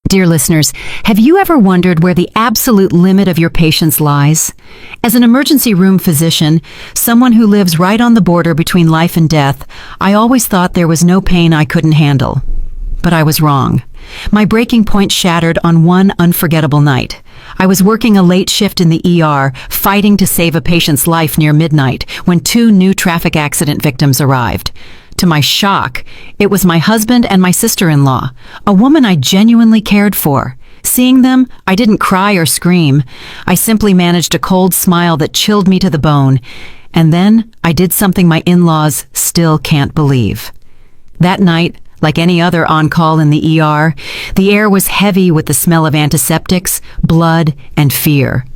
Dear listeners, have you ever wondered where the absolute limit of your patience lies? As an emergency room physician, someone who lives right on the border between life and death, I always thought there was no pain I couldn't handle. But I was wrong. My breaking point shattered on one unforgettable night. I was working a late shift in the ER, fighting to save a patient's life near midnight, when two new traffic accident victims arrived. To my shock, it was my husband and my sister-in-law, a woman I genuinely cared for. Seeing them, I didn't cry or scream. I simply managed a cold smile that chilled me to the bone. And then I did something my in-laws still can't believe. That night, like any other on-call in the ER, the air was heavy with the smell of antiseptics, blood, and fear.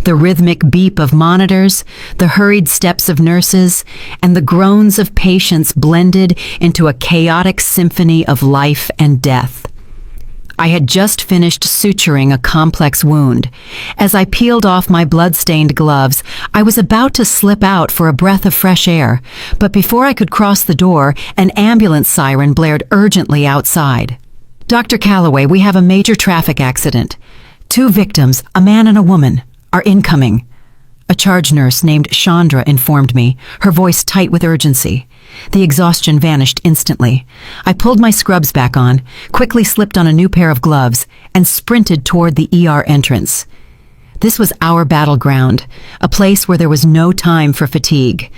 The rhythmic beep of monitors, the hurried steps of nurses, and the groans of patients blended into a chaotic symphony of life and death. I had just finished suturing a complex wound. As I peeled off my blood-stained gloves, I was about to slip out for a breath of fresh air, but before I could cross the door, an ambulance siren blared urgently outside. "Dr. Calloway, we have a major traffic accident. 2 victims, a man and a woman, are incoming." A charge nurse named Chandra informed me, her voice tight with urgency. The exhaustion vanished instantly. I pulled my scrubs back on, quickly slipped on a new pair of gloves, and sprinted toward the ER entrance. This was our battleground, a place where there was no time for fatigue.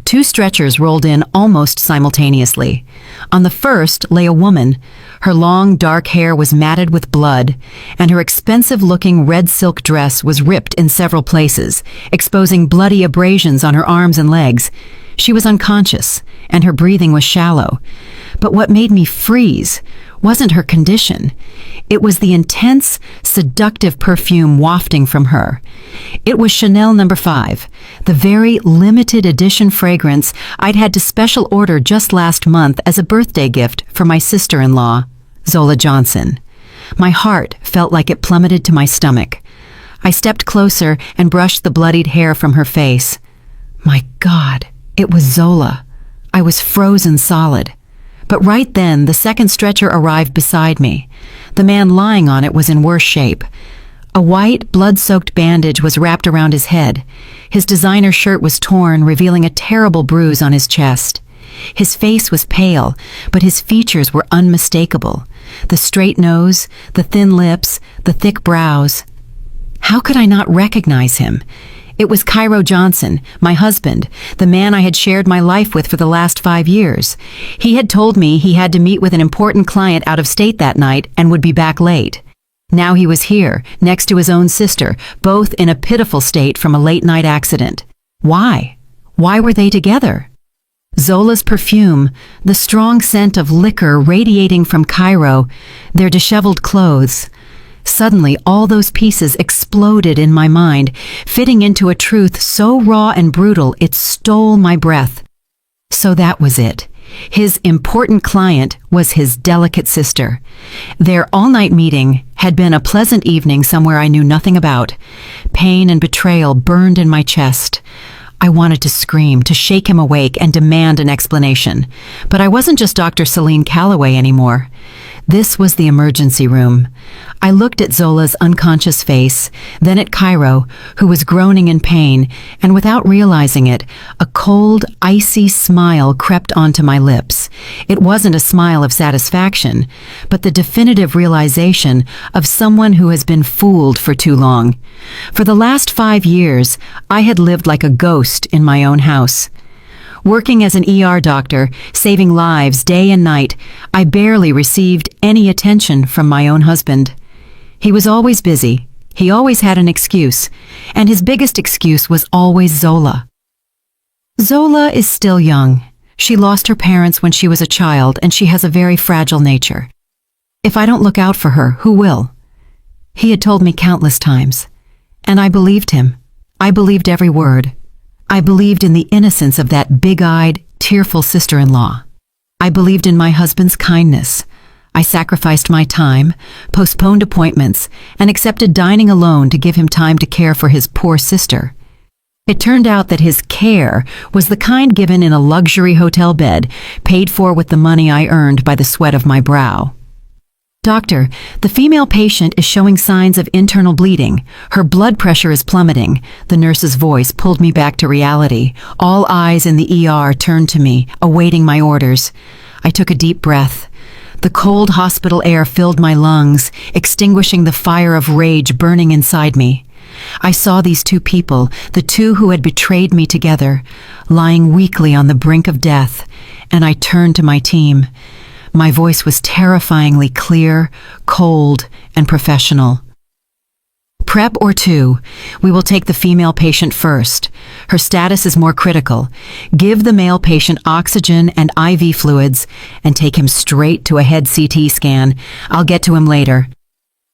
2 stretchers rolled in almost simultaneously. On the first lay a woman. Her long, dark hair was matted with blood, and her expensive-looking red silk dress was ripped in several places, exposing bloody abrasions on her arms and legs. She was unconscious, and her breathing was shallow. But what made me freeze wasn't her condition. It was the intense, seductive perfume wafting from her. It was Chanel No. 5, the very limited edition fragrance I'd had to special order just last month as a birthday gift for my sister-in-law, Zola Johnson. My heart felt like it plummeted to my stomach. I stepped closer and brushed the bloodied hair from her face. My God, it was Zola. I was frozen solid. But right then, the second stretcher arrived beside me. The man lying on it was in worse shape. A white, blood-soaked bandage was wrapped around his head. His designer shirt was torn, revealing a terrible bruise on his chest. His face was pale, but his features were unmistakable. The straight nose, the thin lips, the thick brows. How could I not recognize him? It was Cairo Johnson, my husband, the man I had shared my life with for the last 5 years. He had told me he had to meet with an important client out of state that night and would be back late. Now he was here, next to his own sister, both in a pitiful state from a late-night accident. Why? Why were they together? Zola's perfume, the strong scent of liquor radiating from Cairo, their disheveled clothes. Suddenly, all those pieces exploded in my mind, fitting into a truth so raw and brutal it stole my breath. So that was it. His important client was his delicate sister. Their all-night meeting had been a pleasant evening somewhere I knew nothing about. Pain and betrayal burned in my chest. I wanted to scream, to shake him awake, and demand an explanation. But I wasn't just Dr. Celine Calloway anymore. This was the emergency room. I looked at Zola's unconscious face, then at Cairo, who was groaning in pain, and without realizing it, a cold, icy smile crept onto my lips. It wasn't a smile of satisfaction, but the definitive realization of someone who has been fooled for too long. For the last 5 years, I had lived like a ghost in my own house. Working as an ER doctor, saving lives day and night, I barely received any attention from my own husband. He was always busy. He always had an excuse, and his biggest excuse was always Zola. Zola is still young. She lost her parents when she was a child, and she has a very fragile nature. If I don't look out for her, who will? He had told me countless times, and I believed him. I believed every word. I believed in the innocence of that big-eyed, tearful sister-in-law. I believed in my husband's kindness. I sacrificed my time, postponed appointments, and accepted dining alone to give him time to care for his poor sister. It turned out that his care was the kind given in a luxury hotel bed, paid for with the money I earned by the sweat of my brow. "Doctor, the female patient is showing signs of internal bleeding. Her blood pressure is plummeting." The nurse's voice pulled me back to reality. All eyes in the ER turned to me, awaiting my orders. I took a deep breath. The cold hospital air filled my lungs, extinguishing the fire of rage burning inside me. I saw these two people, the two who had betrayed me together, lying weakly on the brink of death, and I turned to my team. My voice was terrifyingly clear, cold, and professional. "Prep or two. We will take the female patient first. Her status is more critical. Give the male patient oxygen and IV fluids and take him straight to a head CT scan. I'll get to him later."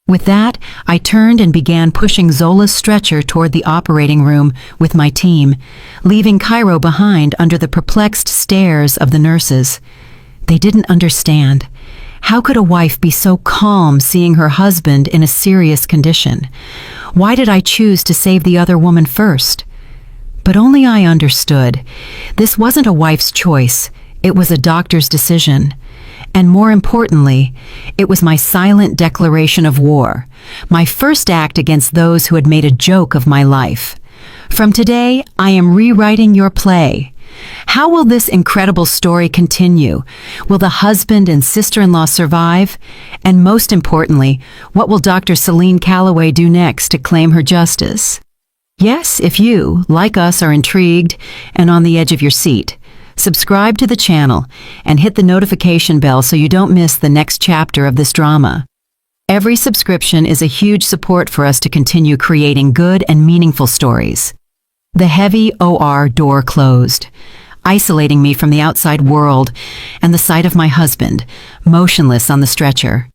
With that, I turned and began pushing Zola's stretcher toward the operating room with my team, leaving Cairo behind under the perplexed stares of the nurses. They didn't understand. How could a wife be so calm seeing her husband in a serious condition? Why did I choose to save the other woman first? But only I understood. This wasn't a wife's choice. It was a doctor's decision. And more importantly, it was my silent declaration of war, my first act against those who had made a joke of my life. From today, I am rewriting your play. How will this incredible story continue? Will the husband and sister-in-law survive? And most importantly, what will Dr. Celine Calloway do next to claim her justice? Yes, if you, like us, are intrigued and on the edge of your seat, subscribe to the channel and hit the notification bell so you don't miss the next chapter of this drama. Every subscription is a huge support for us to continue creating good and meaningful stories. The heavy OR door closed, isolating me from the outside world and the sight of my husband, motionless on the stretcher.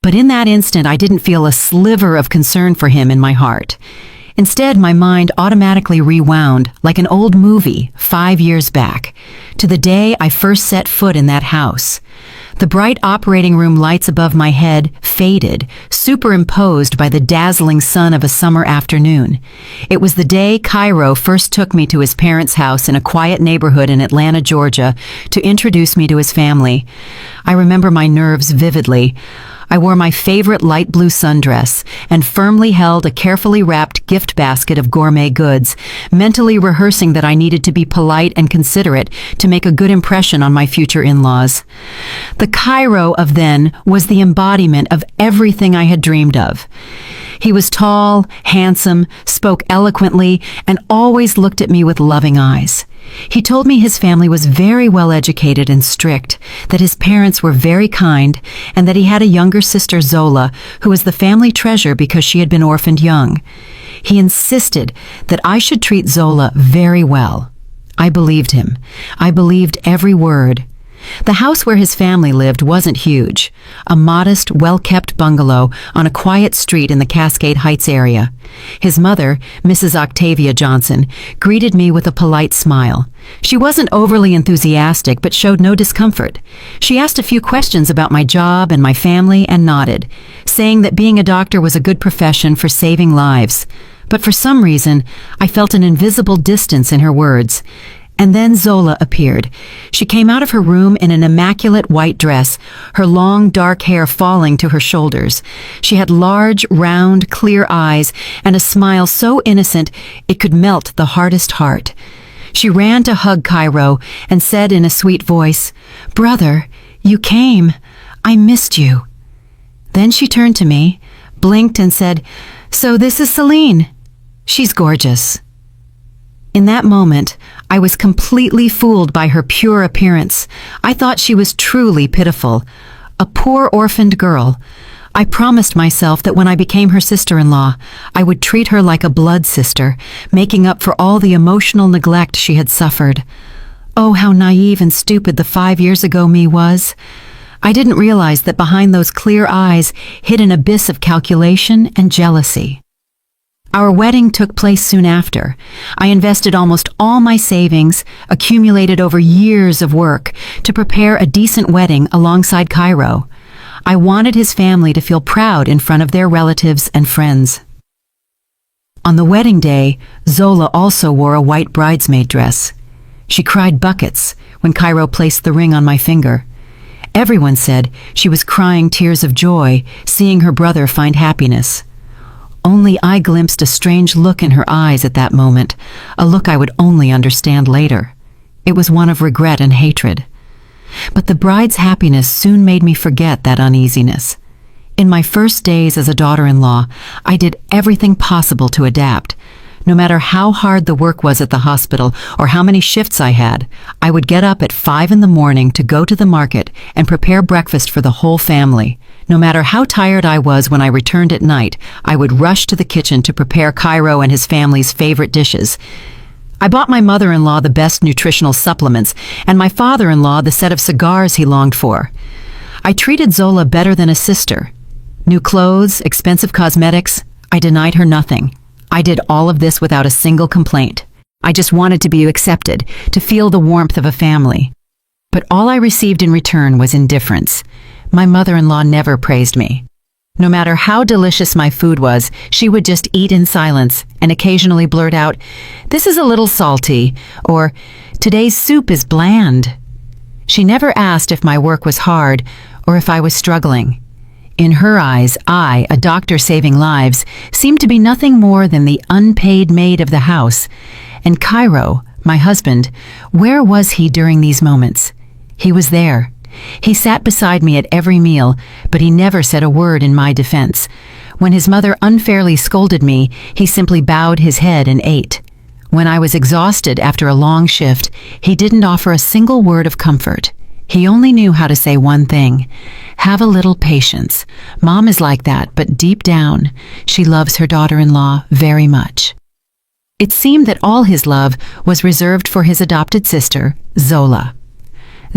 But in that instant, I didn't feel a sliver of concern for him in my heart. Instead, my mind automatically rewound like an old movie 5 years back, to the day I first set foot in that house. The bright operating room lights above my head faded, superimposed by the dazzling sun of a summer afternoon. It was the day Cairo first took me to his parents' house in a quiet neighborhood in Atlanta, Georgia, to introduce me to his family. I remember my nerves vividly. I wore my favorite light blue sundress and firmly held a carefully wrapped gift basket of gourmet goods, mentally rehearsing that I needed to be polite and considerate to make a good impression on my future in-laws. The Cairo of then was the embodiment of everything I had dreamed of. He was tall, handsome, spoke eloquently, and always looked at me with loving eyes. He told me his family was very well educated and strict, that his parents were very kind, and that he had a younger sister, Zola, who was the family treasure because she had been orphaned young. He insisted that I should treat Zola very well. I believed him. I believed every word. The house where his family lived wasn't huge, a modest, well-kept bungalow on a quiet street in the Cascade Heights area. His mother, Mrs. Octavia Johnson, greeted me with a polite smile. She wasn't overly enthusiastic, but showed no discomfort. She asked a few questions about my job and my family and nodded, saying that being a doctor was a good profession for saving lives. But for some reason, I felt an invisible distance in her words. And then Zola appeared. She came out of her room in an immaculate white dress, her long dark hair falling to her shoulders. She had large, round, clear eyes and a smile so innocent it could melt the hardest heart. She ran to hug Cairo and said in a sweet voice, "Brother, you came. I missed you." Then she turned to me, blinked and said, "So this is Celine. She's gorgeous." In that moment, I was completely fooled by her pure appearance. I thought she was truly pitiful, a poor orphaned girl. I promised myself that when I became her sister-in-law, I would treat her like a blood sister, making up for all the emotional neglect she had suffered. Oh, how naive and stupid the 5 years ago me was. I didn't realize that behind those clear eyes hid an abyss of calculation and jealousy. Our wedding took place soon after. I invested almost all my savings, accumulated over years of work, to prepare a decent wedding alongside Cairo. I wanted his family to feel proud in front of their relatives and friends. On the wedding day, Zola also wore a white bridesmaid dress. She cried buckets when Cairo placed the ring on my finger. Everyone said she was crying tears of joy, seeing her brother find happiness. Only I glimpsed a strange look in her eyes at that moment, a look I would only understand later. It was one of regret and hatred. But the bride's happiness soon made me forget that uneasiness. In my first days as a daughter-in-law, I did everything possible to adapt. No matter how hard the work was at the hospital or how many shifts I had, I would get up at 5 in the morning to go to the market and prepare breakfast for the whole family. No matter how tired I was when I returned at night, I would rush to the kitchen to prepare Cairo and his family's favorite dishes. I bought my mother-in-law the best nutritional supplements and my father-in-law the set of cigars he longed for. I treated Zola better than a sister. New clothes, expensive cosmetics, I denied her nothing. I did all of this without a single complaint. I just wanted to be accepted, to feel the warmth of a family. But all I received in return was indifference. My mother-in-law never praised me. No matter how delicious my food was, she would just eat in silence and occasionally blurt out, "This is a little salty," or "Today's soup is bland." She never asked if my work was hard or if I was struggling. In her eyes, I, a doctor saving lives, seemed to be nothing more than the unpaid maid of the house. And Cairo, my husband, where was he during these moments? He was there. He sat beside me at every meal, but he never said a word in my defense. When his mother unfairly scolded me, he simply bowed his head and ate. When I was exhausted after a long shift, he didn't offer a single word of comfort. He only knew how to say one thing: have a little patience. Mom is like that, but deep down, she loves her daughter-in-law very much. It seemed that all his love was reserved for his adopted sister, Zola.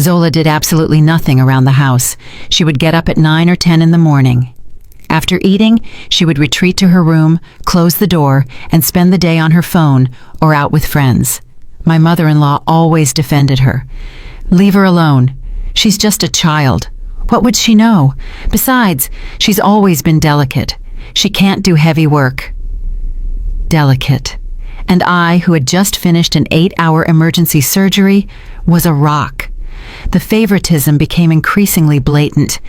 Zola did absolutely nothing around the house. She would get up at 9 or 10 in the morning. After eating, she would retreat to her room, close the door, and spend the day on her phone or out with friends. My mother-in-law always defended her. "Leave her alone. She's just a child. What would she know? Besides, she's always been delicate. She can't do heavy work." Delicate. And I, who had just finished an 8-hour emergency surgery, was a rock. The favoritism became increasingly blatant.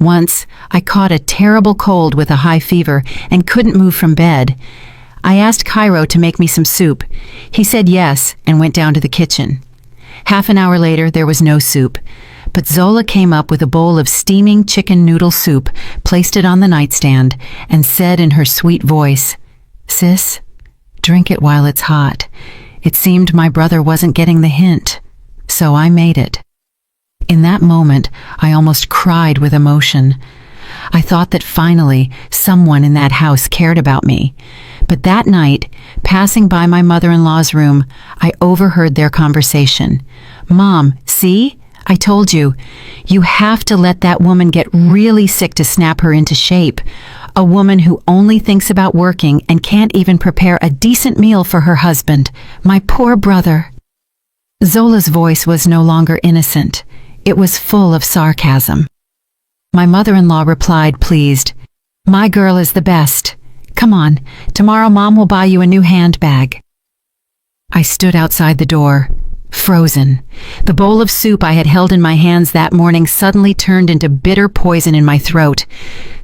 Once, I caught a terrible cold with a high fever and couldn't move from bed. I asked Cairo to make me some soup. He said yes and went down to the kitchen. Half an hour later, there was no soup. But Zola came up with a bowl of steaming chicken noodle soup, placed it on the nightstand, and said in her sweet voice, "Sis, drink it while it's hot." It seemed my brother wasn't getting the hint, so I made it. In that moment, I almost cried with emotion. I thought that finally someone in that house cared about me. But that night, passing by my mother-in-law's room, I overheard their conversation. "Mom, see? I told you. You have to let that woman get really sick to snap her into shape. A woman who only thinks about working and can't even prepare a decent meal for her husband. My poor brother." Zola's voice was no longer innocent. It was full of sarcasm. My mother-in-law replied, pleased, "My girl is the best. Come on, tomorrow Mom will buy you a new handbag." I stood outside the door, frozen. The bowl of soup I had held in my hands that morning suddenly turned into bitter poison in my throat.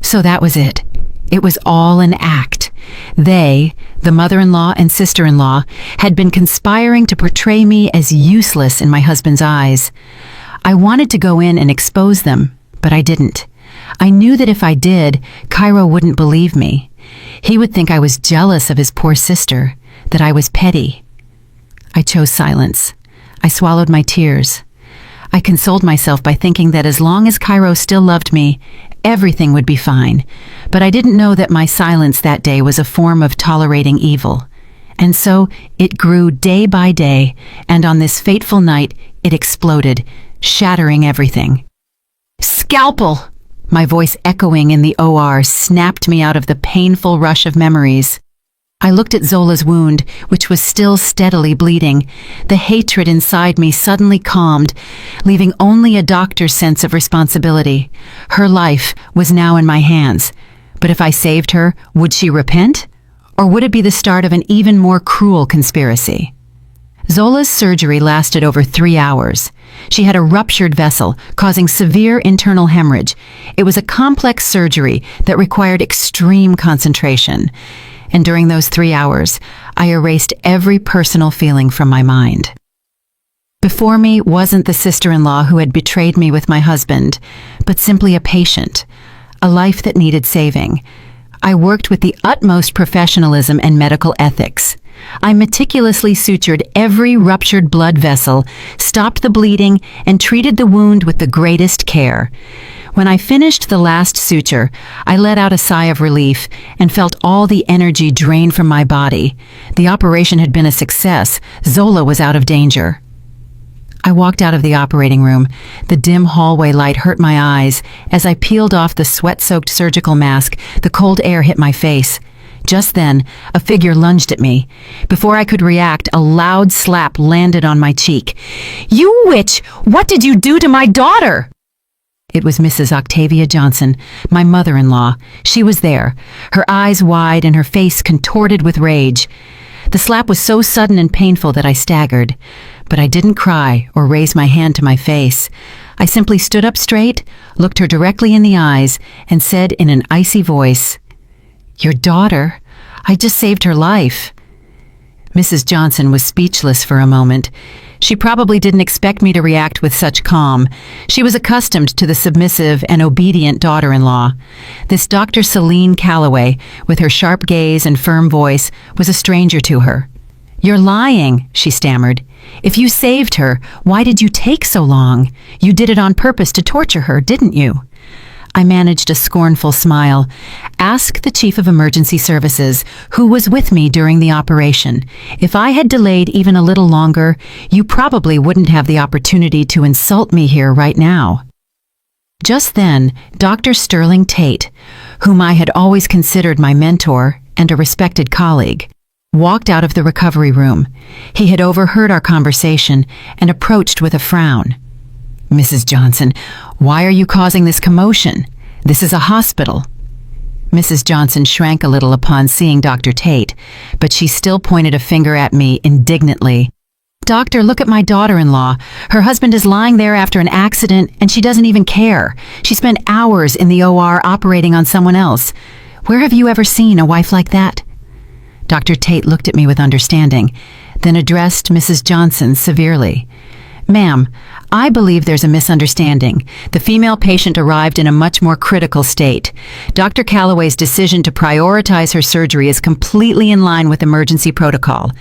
So that was it. It was all an act. They, the mother-in-law and sister-in-law, had been conspiring to portray me as useless in my husband's eyes. I wanted to go in and expose them, but I didn't. I knew that if I did, Cairo wouldn't believe me. He would think I was jealous of his poor sister, that I was petty. I chose silence. I swallowed my tears. I consoled myself by thinking that as long as Cairo still loved me, everything would be fine. But I didn't know that my silence that day was a form of tolerating evil. And so it grew day by day, and on this fateful night it exploded, shattering everything. "Scalpel!" My voice echoing in the OR snapped me out of the painful rush of memories. I looked at Zola's wound, which was still steadily bleeding. The hatred inside me suddenly calmed, leaving only a doctor's sense of responsibility. Her life was now in my hands. But if I saved her, would she repent? Or would it be the start of an even more cruel conspiracy? Zola's surgery lasted over 3 hours. She had a ruptured vessel, causing severe internal hemorrhage. It was a complex surgery that required extreme concentration. And during those 3 hours, I erased every personal feeling from my mind. Before me wasn't the sister-in-law who had betrayed me with my husband, but simply a patient, a life that needed saving. I worked with the utmost professionalism and medical ethics. I meticulously sutured every ruptured blood vessel, stopped the bleeding, and treated the wound with the greatest care. When I finished the last suture, I let out a sigh of relief and felt all the energy drain from my body. The operation had been a success. Zola was out of danger. I walked out of the operating room. The dim hallway light hurt my eyes. As I peeled off the sweat-soaked surgical mask, the cold air hit my face. Just then, a figure lunged at me. Before I could react, a loud slap landed on my cheek. "You witch! What did you do to my daughter?" It was Mrs. Octavia Johnson, my mother-in-law. She was there, her eyes wide and her face contorted with rage. The slap was so sudden and painful that I staggered, but I didn't cry or raise my hand to my face. I simply stood up straight, looked her directly in the eyes, and said in an icy voice, "Your daughter? I just saved her life." Mrs. Johnson was speechless for a moment. She probably didn't expect me to react with such calm. She was accustomed to the submissive and obedient daughter-in-law. This Dr. Celine Calloway, with her sharp gaze and firm voice, was a stranger to her. "You're lying," she stammered. "If you saved her, why did you take so long? You did it on purpose to torture her, didn't you?" I managed a scornful smile. "Ask the Chief of Emergency Services, who was with me during the operation. If I had delayed even a little longer, you probably wouldn't have the opportunity to insult me here right now." Just then, Dr. Sterling Tate, whom I had always considered my mentor and a respected colleague, walked out of the recovery room. He had overheard our conversation and approached with a frown. "Mrs. Johnson, why are you causing this commotion? This is a hospital." Mrs. Johnson shrank a little upon seeing Dr. Tate, but she still pointed a finger at me indignantly. "Doctor, look at my daughter-in-law. Her husband is lying there after an accident, and she doesn't even care. She spent hours in the OR operating on someone else. Where have you ever seen a wife like that?" Dr. Tate looked at me with understanding, then addressed Mrs. Johnson severely. "Ma'am, I believe there's a misunderstanding. The female patient arrived in a much more critical state. Dr. Calloway's decision to prioritize her surgery is completely in line with emergency protocol.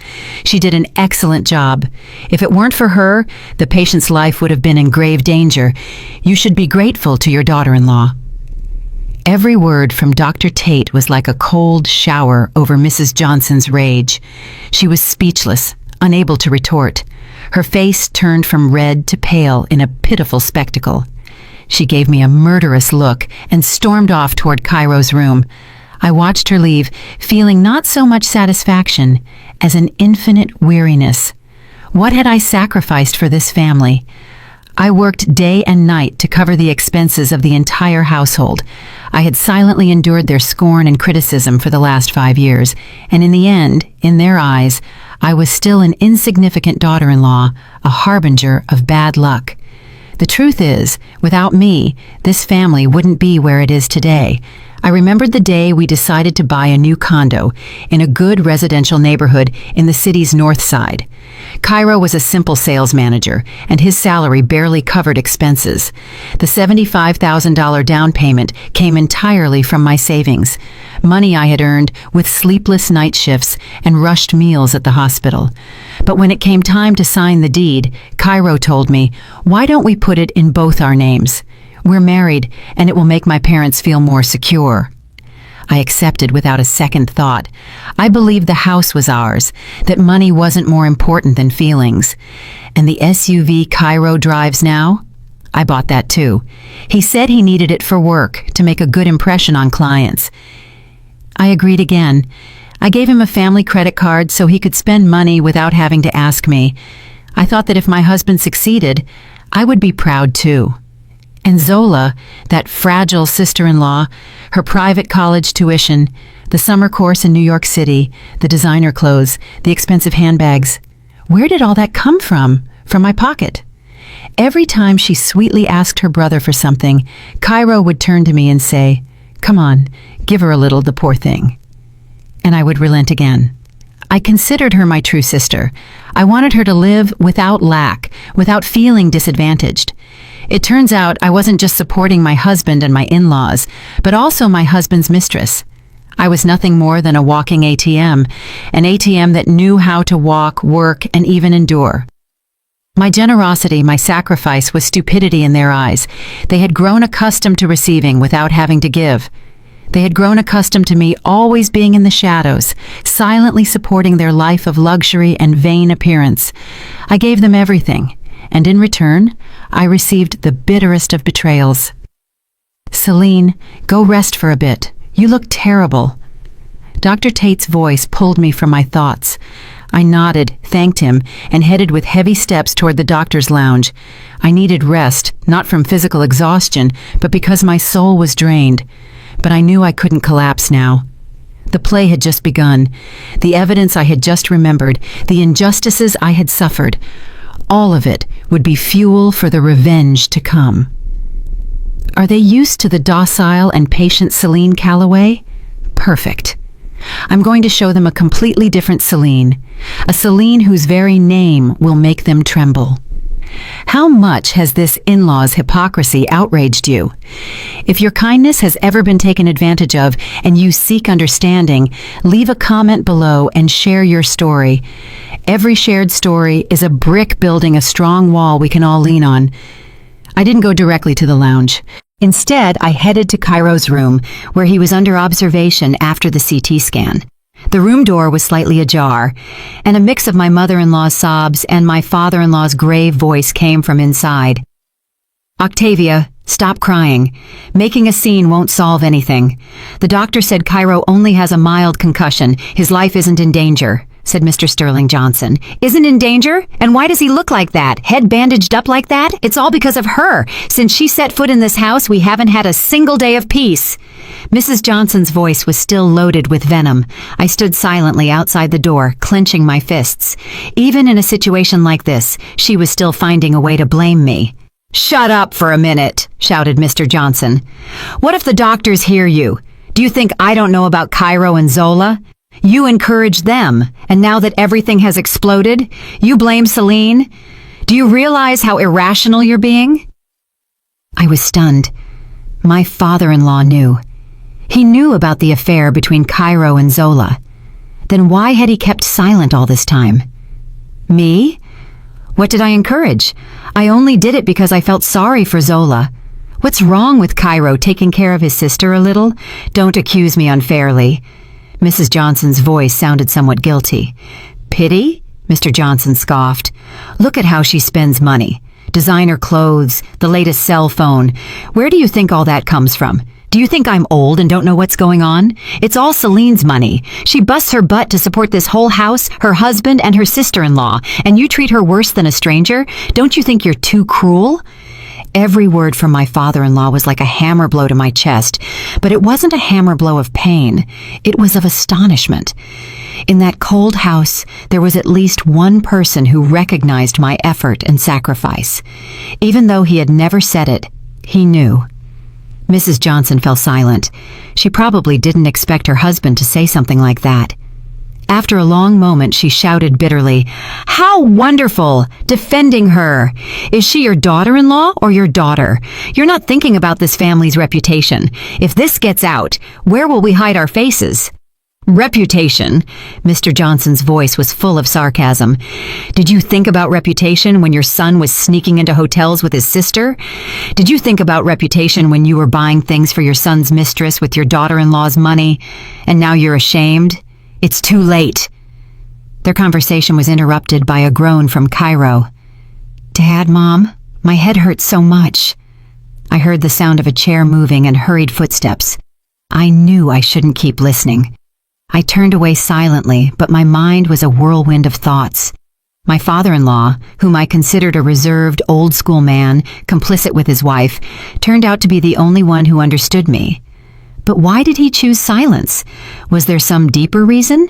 She did an excellent job. If it weren't for her, the patient's life would have been in grave danger. You should be grateful to your daughter-in-law." Every word from Dr. Tate was like a cold shower over Mrs. Johnson's rage. She was speechless, unable to retort. Her face turned from red to pale in a pitiful spectacle. She gave me a murderous look and stormed off toward Cairo's room. I watched her leave, feeling not so much satisfaction as an infinite weariness. What had I sacrificed for this family? I worked day and night to cover the expenses of the entire household. I had silently endured their scorn and criticism for the last 5 years, and in the end, in their eyes, I was still an insignificant daughter-in-law, a harbinger of bad luck. The truth is, without me, this family wouldn't be where it is today. I remembered the day we decided to buy a new condo in a good residential neighborhood in the city's north side. Cairo was a simple sales manager, and his salary barely covered expenses. The $75,000 down payment came entirely from my savings, money I had earned with sleepless night shifts and rushed meals at the hospital. But when it came time to sign the deed, Cairo told me, "Why don't we put it in both our names? We're married, and it will make my parents feel more secure." I accepted without a second thought. I believed the house was ours, that money wasn't more important than feelings. And the SUV Cairo drives now? I bought that too. He said he needed it for work, to make a good impression on clients. I agreed again. I gave him a family credit card so he could spend money without having to ask me. I thought that if my husband succeeded, I would be proud too. And Zola, that fragile sister-in-law, her private college tuition, the summer course in New York City, the designer clothes, the expensive handbags. Where did all that come from? From my pocket. Every time she sweetly asked her brother for something, Cairo would turn to me and say, "Come on, give her a little, the poor thing." And I would relent again. I considered her my true sister. I wanted her to live without lack, without feeling disadvantaged. It turns out I wasn't just supporting my husband and my in-laws, but also my husband's mistress. I was nothing more than a walking ATM, an ATM that knew how to walk, work, and even endure. My generosity, my sacrifice was stupidity in their eyes. They had grown accustomed to receiving without having to give. They had grown accustomed to me always being in the shadows, silently supporting their life of luxury and vain appearance. I gave them everything, and in return, I received the bitterest of betrayals. "Celine, go rest for a bit. You look terrible." Dr. Tate's voice pulled me from my thoughts. I nodded, thanked him, and headed with heavy steps toward the doctor's lounge. I needed rest, not from physical exhaustion, but because my soul was drained. But I knew I couldn't collapse now. The play had just begun. The evidence I had just remembered, the injustices I had suffered, all of it would be fuel for the revenge to come. Are they used to the docile and patient Celine Calloway? Perfect. I'm going to show them a completely different Celine, a Celine whose very name will make them tremble. How much has this in-laws hypocrisy outraged you? If your kindness has ever been taken advantage of and you seek understanding, leave a comment below and share your story. Every shared story is a brick building a strong wall we can all lean on. I didn't go directly to the lounge. Instead, I headed to Cairo's room, where he was under observation after the CT scan. The room door was slightly ajar, and a mix of my mother-in-law's sobs and my father-in-law's grave voice came from inside. "Octavia, stop crying. Making a scene won't solve anything. The doctor said Cairo only has a mild concussion. His life isn't in danger," said Mr. Sterling Johnson. "Isn't in danger? And why does he look like that? Head bandaged up like that? It's all because of her. Since she set foot in this house, we haven't had a single day of peace." Mrs. Johnson's voice was still loaded with venom. I stood silently outside the door, clenching my fists. Even in a situation like this, she was still finding a way to blame me. "Shut up for a minute," shouted Mr. Johnson. "What if the doctors hear you? Do you think I don't know about Cairo and Zola? You encouraged them, and now that everything has exploded, you blame Celine? Do you realize how irrational you're being?" I was stunned. My father-in-law knew. He knew about the affair between Cairo and Zola. Then why had he kept silent all this time? Me? What did I encourage? I only did it because I felt sorry for Zola. What's wrong with Cairo taking care of his sister a little? Don't accuse me unfairly. Mrs. Johnson's voice sounded somewhat guilty. "Pity?" Mr. Johnson scoffed. "Look at how she spends money. Designer clothes, the latest cell phone. Where do you think all that comes from? Do you think I'm old and don't know what's going on? It's all Celine's money. She busts her butt to support this whole house, her husband, and her sister-in-law, and you treat her worse than a stranger? Don't you think you're too cruel?" Every word from my father-in-law was like a hammer blow to my chest, but it wasn't a hammer blow of pain. It was of astonishment. In that cold house, there was at least one person who recognized my effort and sacrifice. Even though he had never said it, he knew. Mrs. Johnson fell silent. She probably didn't expect her husband to say something like that. After a long moment, she shouted bitterly, "How wonderful! Defending her! Is she your daughter-in-law or your daughter? You're not thinking about this family's reputation. If this gets out, where will we hide our faces?" "Reputation?" Mr. Johnson's voice was full of sarcasm. "Did you think about reputation when your son was sneaking into hotels with his sister? Did you think about reputation when you were buying things for your son's mistress with your daughter-in-law's money? And now you're ashamed? It's too late." Their conversation was interrupted by a groan from Cairo. "Dad, Mom, my head hurts so much." I heard the sound of a chair moving and hurried footsteps. I knew I shouldn't keep listening. I turned away silently, but my mind was a whirlwind of thoughts. My father-in-law, whom I considered a reserved, old-school man, complicit with his wife, turned out to be the only one who understood me. But why did he choose silence? Was there some deeper reason?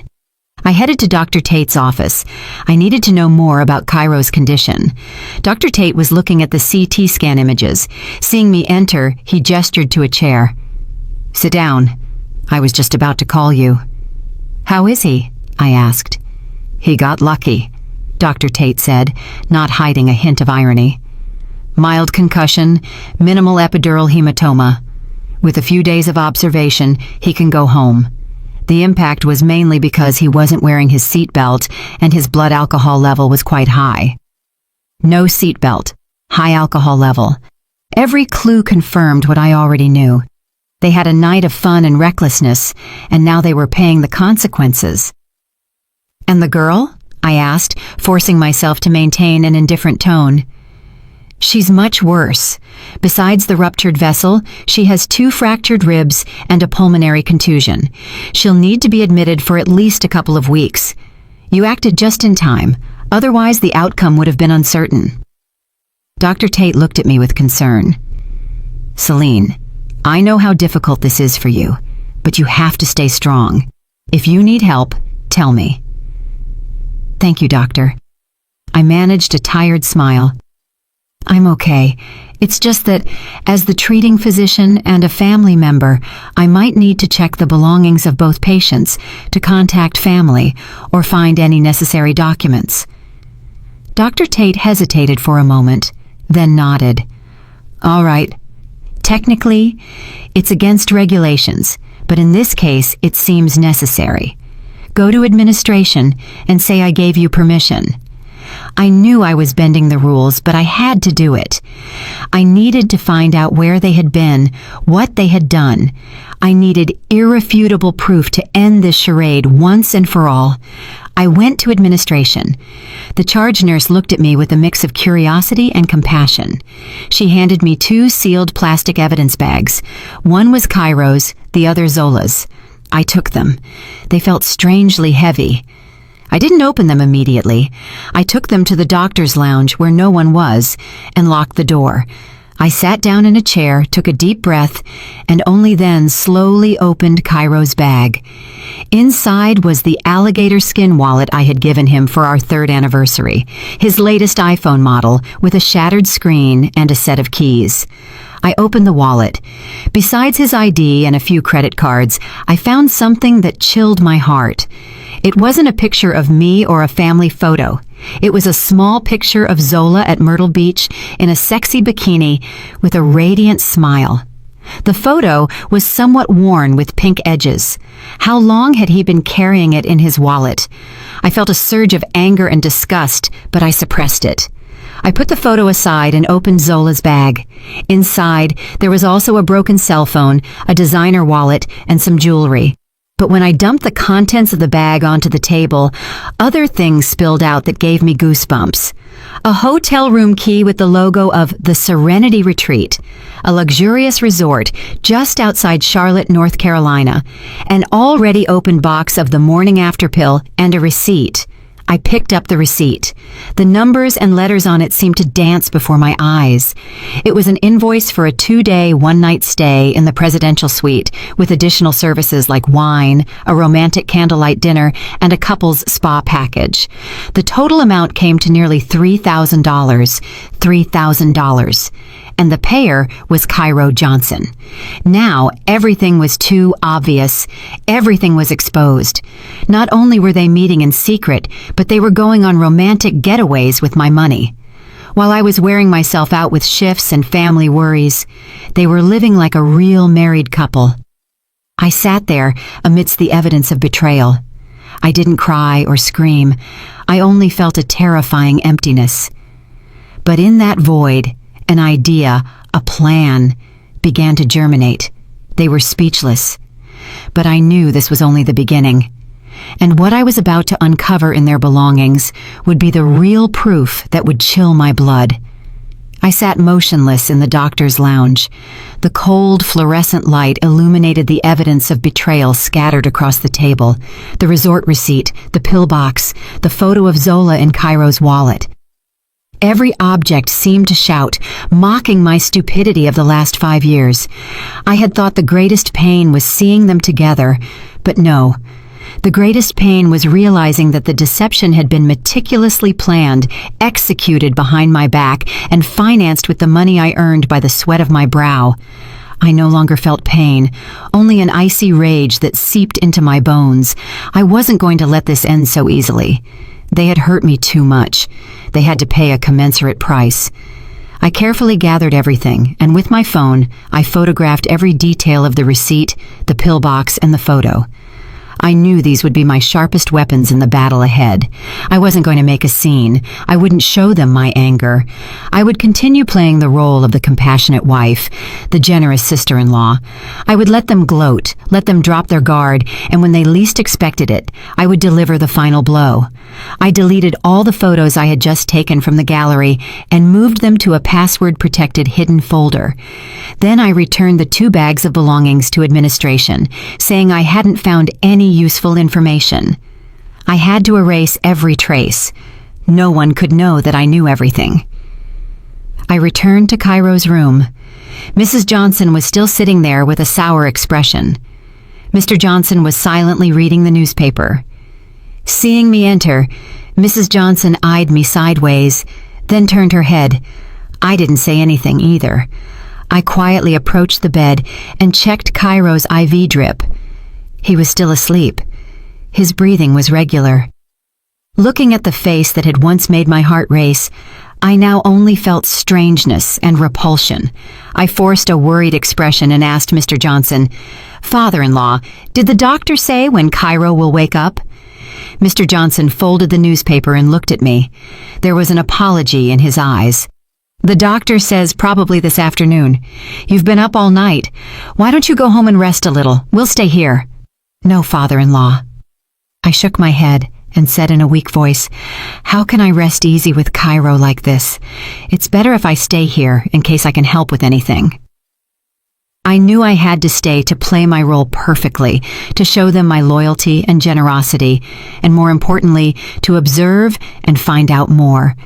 I headed to Dr. Tate's office. I needed to know more about Cairo's condition. Dr. Tate was looking at the CT scan images. Seeing me enter, he gestured to a chair. "Sit down. I was just about to call you." "How is he?" I asked. "He got lucky," Dr. Tate said, not hiding a hint of irony. "Mild concussion, minimal epidural hematoma. With a few days of observation, he can go home. The impact was mainly because he wasn't wearing his seatbelt and his blood alcohol level was quite high." No seatbelt, high alcohol level. Every clue confirmed what I already knew. They had a night of fun and recklessness, and now they were paying the consequences. "And the girl?" I asked, forcing myself to maintain an indifferent tone. "She's much worse. Besides the ruptured vessel, she has 2 fractured ribs and a pulmonary contusion. She'll need to be admitted for at least a couple of weeks. You acted just in time, otherwise the outcome would have been uncertain." Dr. Tate looked at me with concern. "Celine, I know how difficult this is for you, but you have to stay strong. If you need help, tell me." "Thank you, doctor." I managed a tired smile. "I'm okay. It's just that, as the treating physician and a family member, I might need to check the belongings of both patients to contact family or find any necessary documents." Dr. Tate hesitated for a moment, then nodded. "All right. Technically, it's against regulations, but in this case, it seems necessary. Go to administration and say I gave you permission." I knew I was bending the rules, but I had to do it. I needed to find out where they had been, what they had done. I needed irrefutable proof to end this charade once and for all. I went to administration. The charge nurse looked at me with a mix of curiosity and compassion. She handed me 2 sealed plastic evidence bags. One was Cairo's, the other Zola's. I took them. They felt strangely heavy. I didn't open them immediately. I took them to the doctor's lounge where no one was and locked the door. I sat down in a chair, took a deep breath, and only then slowly opened Cairo's bag. Inside was the alligator skin wallet I had given him for our 3rd anniversary, his latest iPhone model with a shattered screen and a set of keys. I opened the wallet. Besides his ID and a few credit cards, I found something that chilled my heart. It wasn't a picture of me or a family photo. It was a small picture of Zola at Myrtle Beach in a sexy bikini with a radiant smile. The photo was somewhat worn with pink edges. How long had he been carrying it in his wallet? I felt a surge of anger and disgust, but I suppressed it. I put the photo aside and opened Zola's bag. Inside, there was also a broken cell phone, a designer wallet, and some jewelry. But when I dumped the contents of the bag onto the table, other things spilled out that gave me goosebumps. A hotel room key with the logo of the Serenity Retreat, a luxurious resort just outside Charlotte, North Carolina, an already opened box of the morning after pill, and a receipt. I picked up the receipt. The numbers and letters on it seemed to dance before my eyes. It was an invoice for a 2-day, 1-night stay in the presidential suite, with additional services like wine, a romantic candlelight dinner, and a couple's spa package. The total amount came to nearly $3,000. $3,000. And the payer was Cairo Johnson. Now, everything was too obvious. Everything was exposed. Not only were they meeting in secret, but they were going on romantic getaways with my money. While I was wearing myself out with shifts and family worries, they were living like a real married couple. I sat there amidst the evidence of betrayal. I didn't cry or scream. I only felt a terrifying emptiness. But in that void, an idea, a plan, began to germinate. They were speechless. But I knew this was only the beginning. And what I was about to uncover in their belongings would be the real proof that would chill my blood. I sat motionless in the doctor's lounge. The cold, fluorescent light illuminated the evidence of betrayal scattered across the table. The resort receipt, the pill box, the photo of Zola in Cairo's wallet. Every object seemed to shout, mocking my stupidity of the last 5 years. I had thought the greatest pain was seeing them together, but no. The greatest pain was realizing that the deception had been meticulously planned, executed behind my back, and financed with the money I earned by the sweat of my brow. I no longer felt pain, only an icy rage that seeped into my bones. I wasn't going to let this end so easily. They had hurt me too much. They had to pay a commensurate price. I carefully gathered everything, and with my phone, I photographed every detail of the receipt, the pillbox, and the photo. I knew these would be my sharpest weapons in the battle ahead. I wasn't going to make a scene. I wouldn't show them my anger. I would continue playing the role of the compassionate wife, the generous sister-in-law. I would let them gloat, let them drop their guard, and when they least expected it, I would deliver the final blow. I deleted all the photos I had just taken from the gallery and moved them to a password-protected hidden folder. Then I returned the 2 bags of belongings to administration, saying I hadn't found any useful information. I had to erase every trace. No one could know that I knew everything. I returned to Cairo's room. Mrs. Johnson was still sitting there with a sour expression. Mr. Johnson was silently reading the newspaper. Seeing me enter, Mrs. Johnson eyed me sideways, then turned her head. I didn't say anything either. I quietly approached the bed and checked Cairo's IV drip. He was still asleep. His breathing was regular. Looking at the face that had once made my heart race, I now only felt strangeness and repulsion. I forced a worried expression and asked Mr. Johnson, "Father-in-law, did the doctor say when Cairo will wake up?" Mr. Johnson folded the newspaper and looked at me. There was an apology in his eyes. "The doctor says probably this afternoon. You've been up all night. Why don't you go home and rest a little? We'll stay here." "No, father-in-law." I shook my head and said in a weak voice, "How can I rest easy with Cairo like this? It's better if I stay here in case I can help with anything." I knew I had to stay to play my role perfectly, to show them my loyalty and generosity, and more importantly, to observe and find out more.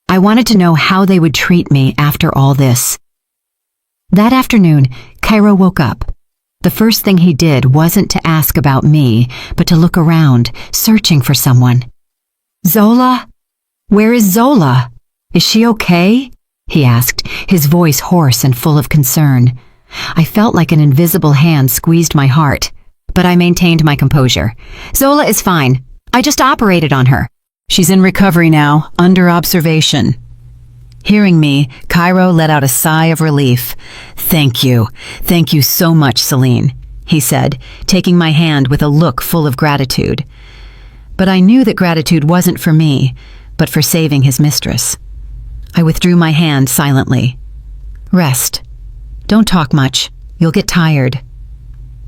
I wanted to know how they would treat me after all this. That afternoon, Cairo woke up. The first thing he did wasn't to ask about me, but to look around, searching for someone. "Zola? Where is Zola? Is she okay?" he asked, his voice hoarse and full of concern. I felt like an invisible hand squeezed my heart, but I maintained my composure. "Zola is fine. I just operated on her. She's in recovery now, under observation." Hearing me, Cairo let out a sigh of relief. "Thank you. Thank you so much, Celine," he said, taking my hand with a look full of gratitude. But I knew that gratitude wasn't for me, but for saving his mistress. I withdrew my hand silently. "Rest. Don't talk much. You'll get tired."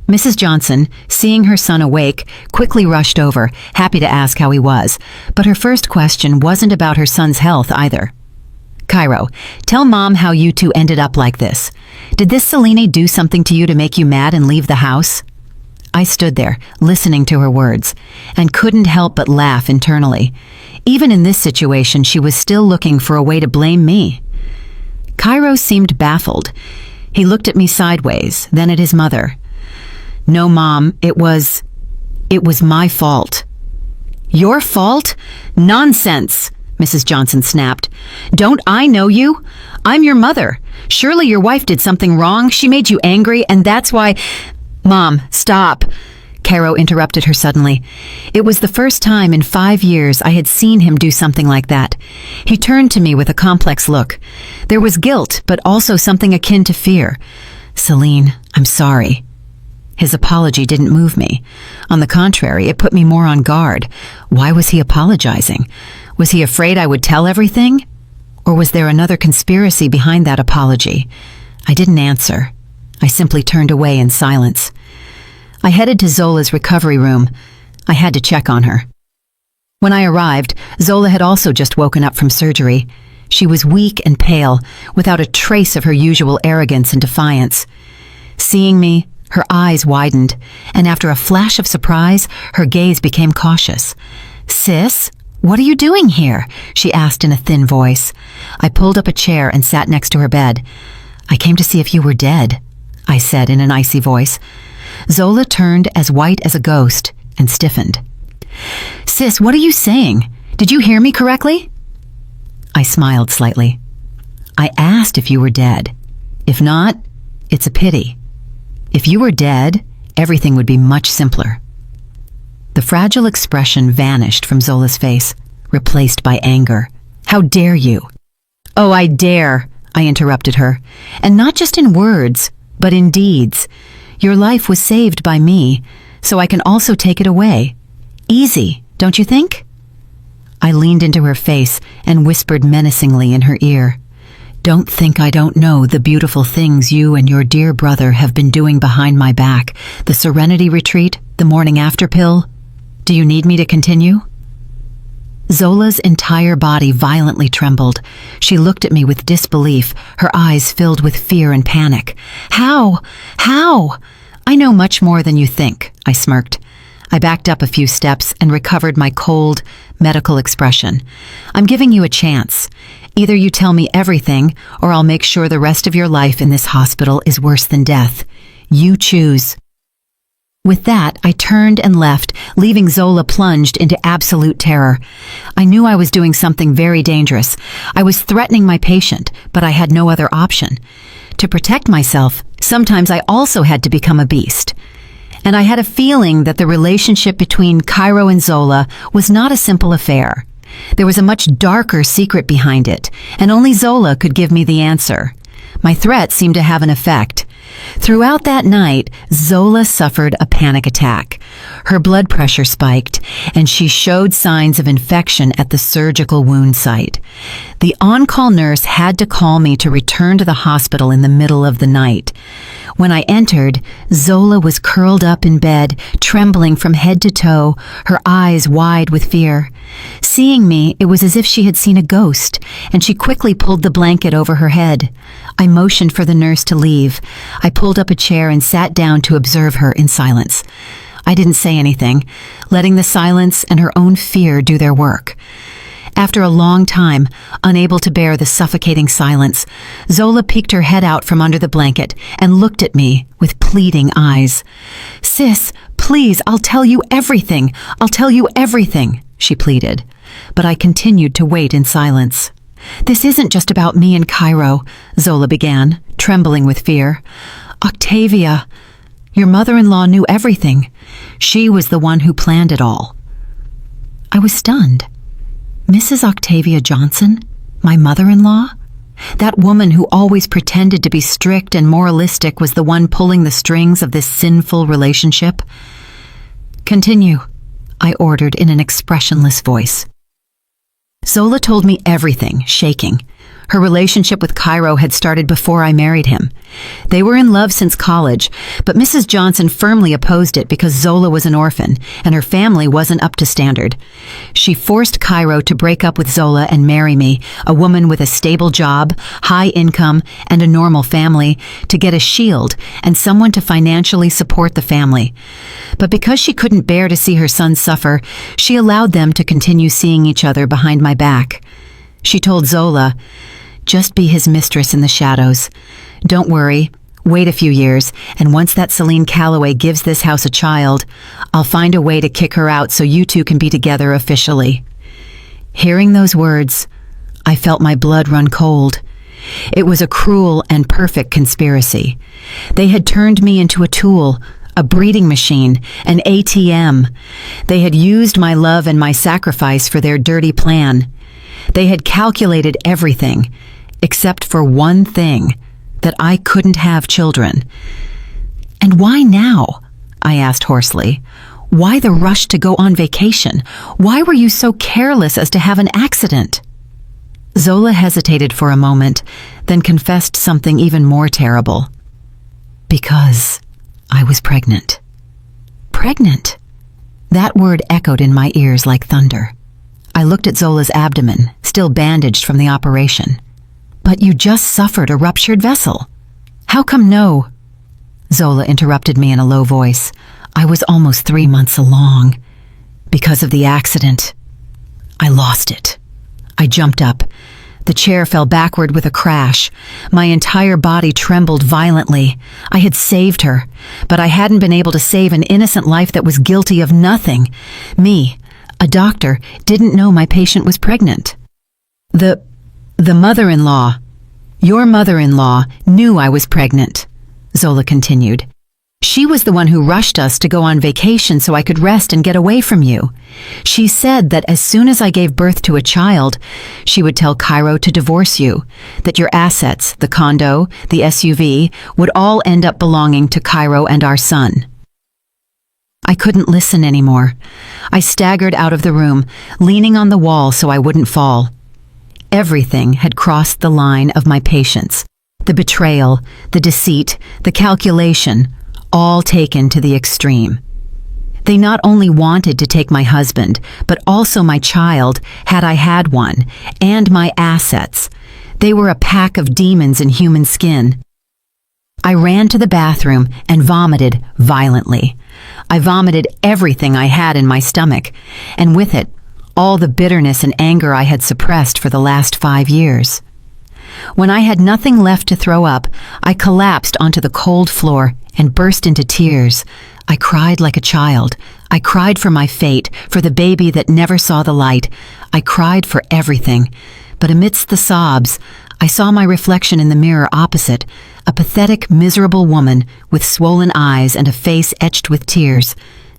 Mrs. Johnson, seeing her son awake, quickly rushed over, happy to ask how he was, but her first question wasn't about her son's health either. "Cairo, tell Mom how you two ended up like this. Did this Celine do something to you to make you mad and leave the house?" I stood there, listening to her words, and couldn't help but laugh internally. Even in this situation, she was still looking for a way to blame me. Cairo seemed baffled. He looked at me sideways, then at his mother. "No, Mom, it was my fault." "Your fault? Nonsense!" Mrs. Johnson snapped. "Don't I know you? I'm your mother. Surely your wife did something wrong. She made you angry, and that's why—" "Mom, stop!" Cairo interrupted her suddenly. It was the first time in 5 years I had seen him do something like that. He turned to me with a complex look. There was guilt, but also something akin to fear. "Celine, I'm sorry." His apology didn't move me. On the contrary, it put me more on guard. Why was he apologizing? Was he afraid I would tell everything? Or was there another conspiracy behind that apology? I didn't answer. I simply turned away in silence. I headed to Zola's recovery room. I had to check on her. When I arrived, Zola had also just woken up from surgery. She was weak and pale, without a trace of her usual arrogance and defiance. Seeing me, her eyes widened, and after a flash of surprise, her gaze became cautious. "Sis, what are you doing here?" she asked in a thin voice. I pulled up a chair and sat next to her bed. "I came to see if you were dead," I said in an icy voice. Zola turned as white as a ghost. and stiffened. "Sis, what are you saying? Did you hear me correctly?" I smiled slightly. "I asked if you were dead. If not, it's a pity. If you were dead, everything would be much simpler." The fragile expression vanished from Zola's face, replaced by anger. "How dare you?" "Oh, I dare," I interrupted her. "And not just in words, but in deeds. Your life was saved by me, so I can also take it away. Easy, don't you think?" I leaned into her face and whispered menacingly in her ear. "Don't think I don't know the beautiful things you and your dear brother have been doing behind my back. The Serenity Retreat, the morning after pill. Do you need me to continue?" Zola's entire body violently trembled. She looked at me with disbelief, her eyes filled with fear and panic. How? How? "I know much more than you think," I smirked. I backed up a few steps and recovered my cold, medical expression. "I'm giving you a chance. Either you tell me everything, or I'll make sure the rest of your life in this hospital is worse than death. You choose." With that, I turned and left, leaving Zola plunged into absolute terror. I knew I was doing something very dangerous. I was threatening my patient, but I had no other option. To protect myself, sometimes I also had to become a beast. And I had a feeling that the relationship between Cairo and Zola was not a simple affair. There was a much darker secret behind it, and only Zola could give me the answer. My threat seemed to have an effect. Throughout that night, Zola suffered a panic attack. Her blood pressure spiked, and she showed signs of infection at the surgical wound site. The on-call nurse had to call me to return to the hospital in the middle of the night. When I entered, Zola was curled up in bed, trembling from head to toe, her eyes wide with fear. Seeing me, it was as if she had seen a ghost, and she quickly pulled the blanket over her head. I motioned for the nurse to leave. I pulled up a chair and sat down to observe her in silence. I didn't say anything, letting the silence and her own fear do their work. After a long time, unable to bear the suffocating silence, Zola peeked her head out from under the blanket and looked at me with pleading eyes. "Sis, please, I'll tell you everything. I'll tell you everything," she pleaded. But I continued to wait in silence. "This isn't just about me and Cairo," Zola began, trembling with fear. "Octavia, your mother-in-law knew everything. She was the one who planned it all." I was stunned. Mrs. Octavia Johnson? My mother-in-law? That woman who always pretended to be strict and moralistic was the one pulling the strings of this sinful relationship? "Continue," I ordered in an expressionless voice. Zola told me everything, shaking. Her relationship with Cairo had started before I married him. They were in love since college, but Mrs. Johnson firmly opposed it because Zola was an orphan and her family wasn't up to standard. She forced Cairo to break up with Zola and marry me, a woman with a stable job, high income, and a normal family, to get a shield and someone to financially support the family. But because she couldn't bear to see her son suffer, she allowed them to continue seeing each other behind my back. She told Zola, "Just be his mistress in the shadows. Don't worry, wait a few years, and once that Celine Calloway gives this house a child, I'll find a way to kick her out so you two can be together officially." Hearing those words, I felt my blood run cold. It was a cruel and perfect conspiracy. They had turned me into a tool, a breeding machine, an ATM. They had used my love and my sacrifice for their dirty plan. They had calculated everything, except for one thing, that I couldn't have children. "And why now?" I asked hoarsely. "Why the rush to go on vacation? Why were you so careless as to have an accident?" Zola hesitated for a moment, then confessed something even more terrible. "Because I was pregnant." Pregnant? That word echoed in my ears like thunder. I looked at Zola's abdomen, still bandaged from the operation. "But you just suffered a ruptured vessel. How come no?" Zola interrupted me in a low voice. "I was almost 3 months along. Because of the accident, I lost it." I jumped up. The chair fell backward with a crash. My entire body trembled violently. I had saved her, but I hadn't been able to save an innocent life that was guilty of nothing. Me, a doctor, didn't know my patient was pregnant. The mother-in-law, your mother-in-law, knew I was pregnant, Zola continued. She was the one who rushed us to go on vacation so I could rest and get away from you. She said that as soon as I gave birth to a child, she would tell Cairo to divorce you, that your assets, the condo, the SUV, would all end up belonging to Cairo and our son. I couldn't listen anymore. I staggered out of the room, leaning on the wall so I wouldn't fall. Everything had crossed the line of my patience. The betrayal, the deceit, the calculation, all taken to the extreme. They not only wanted to take my husband, but also my child, had I had one, and my assets. They were a pack of demons in human skin. I ran to the bathroom and vomited violently. I vomited everything I had in my stomach, and with it, all the bitterness and anger I had suppressed for the last 5 years. When I had nothing left to throw up, I collapsed onto the cold floor and burst into tears. I cried like a child. I cried for my fate, for the baby that never saw the light. I cried for everything. But amidst the sobs, I saw my reflection in the mirror opposite, a pathetic, miserable woman with swollen eyes and a face etched with tears.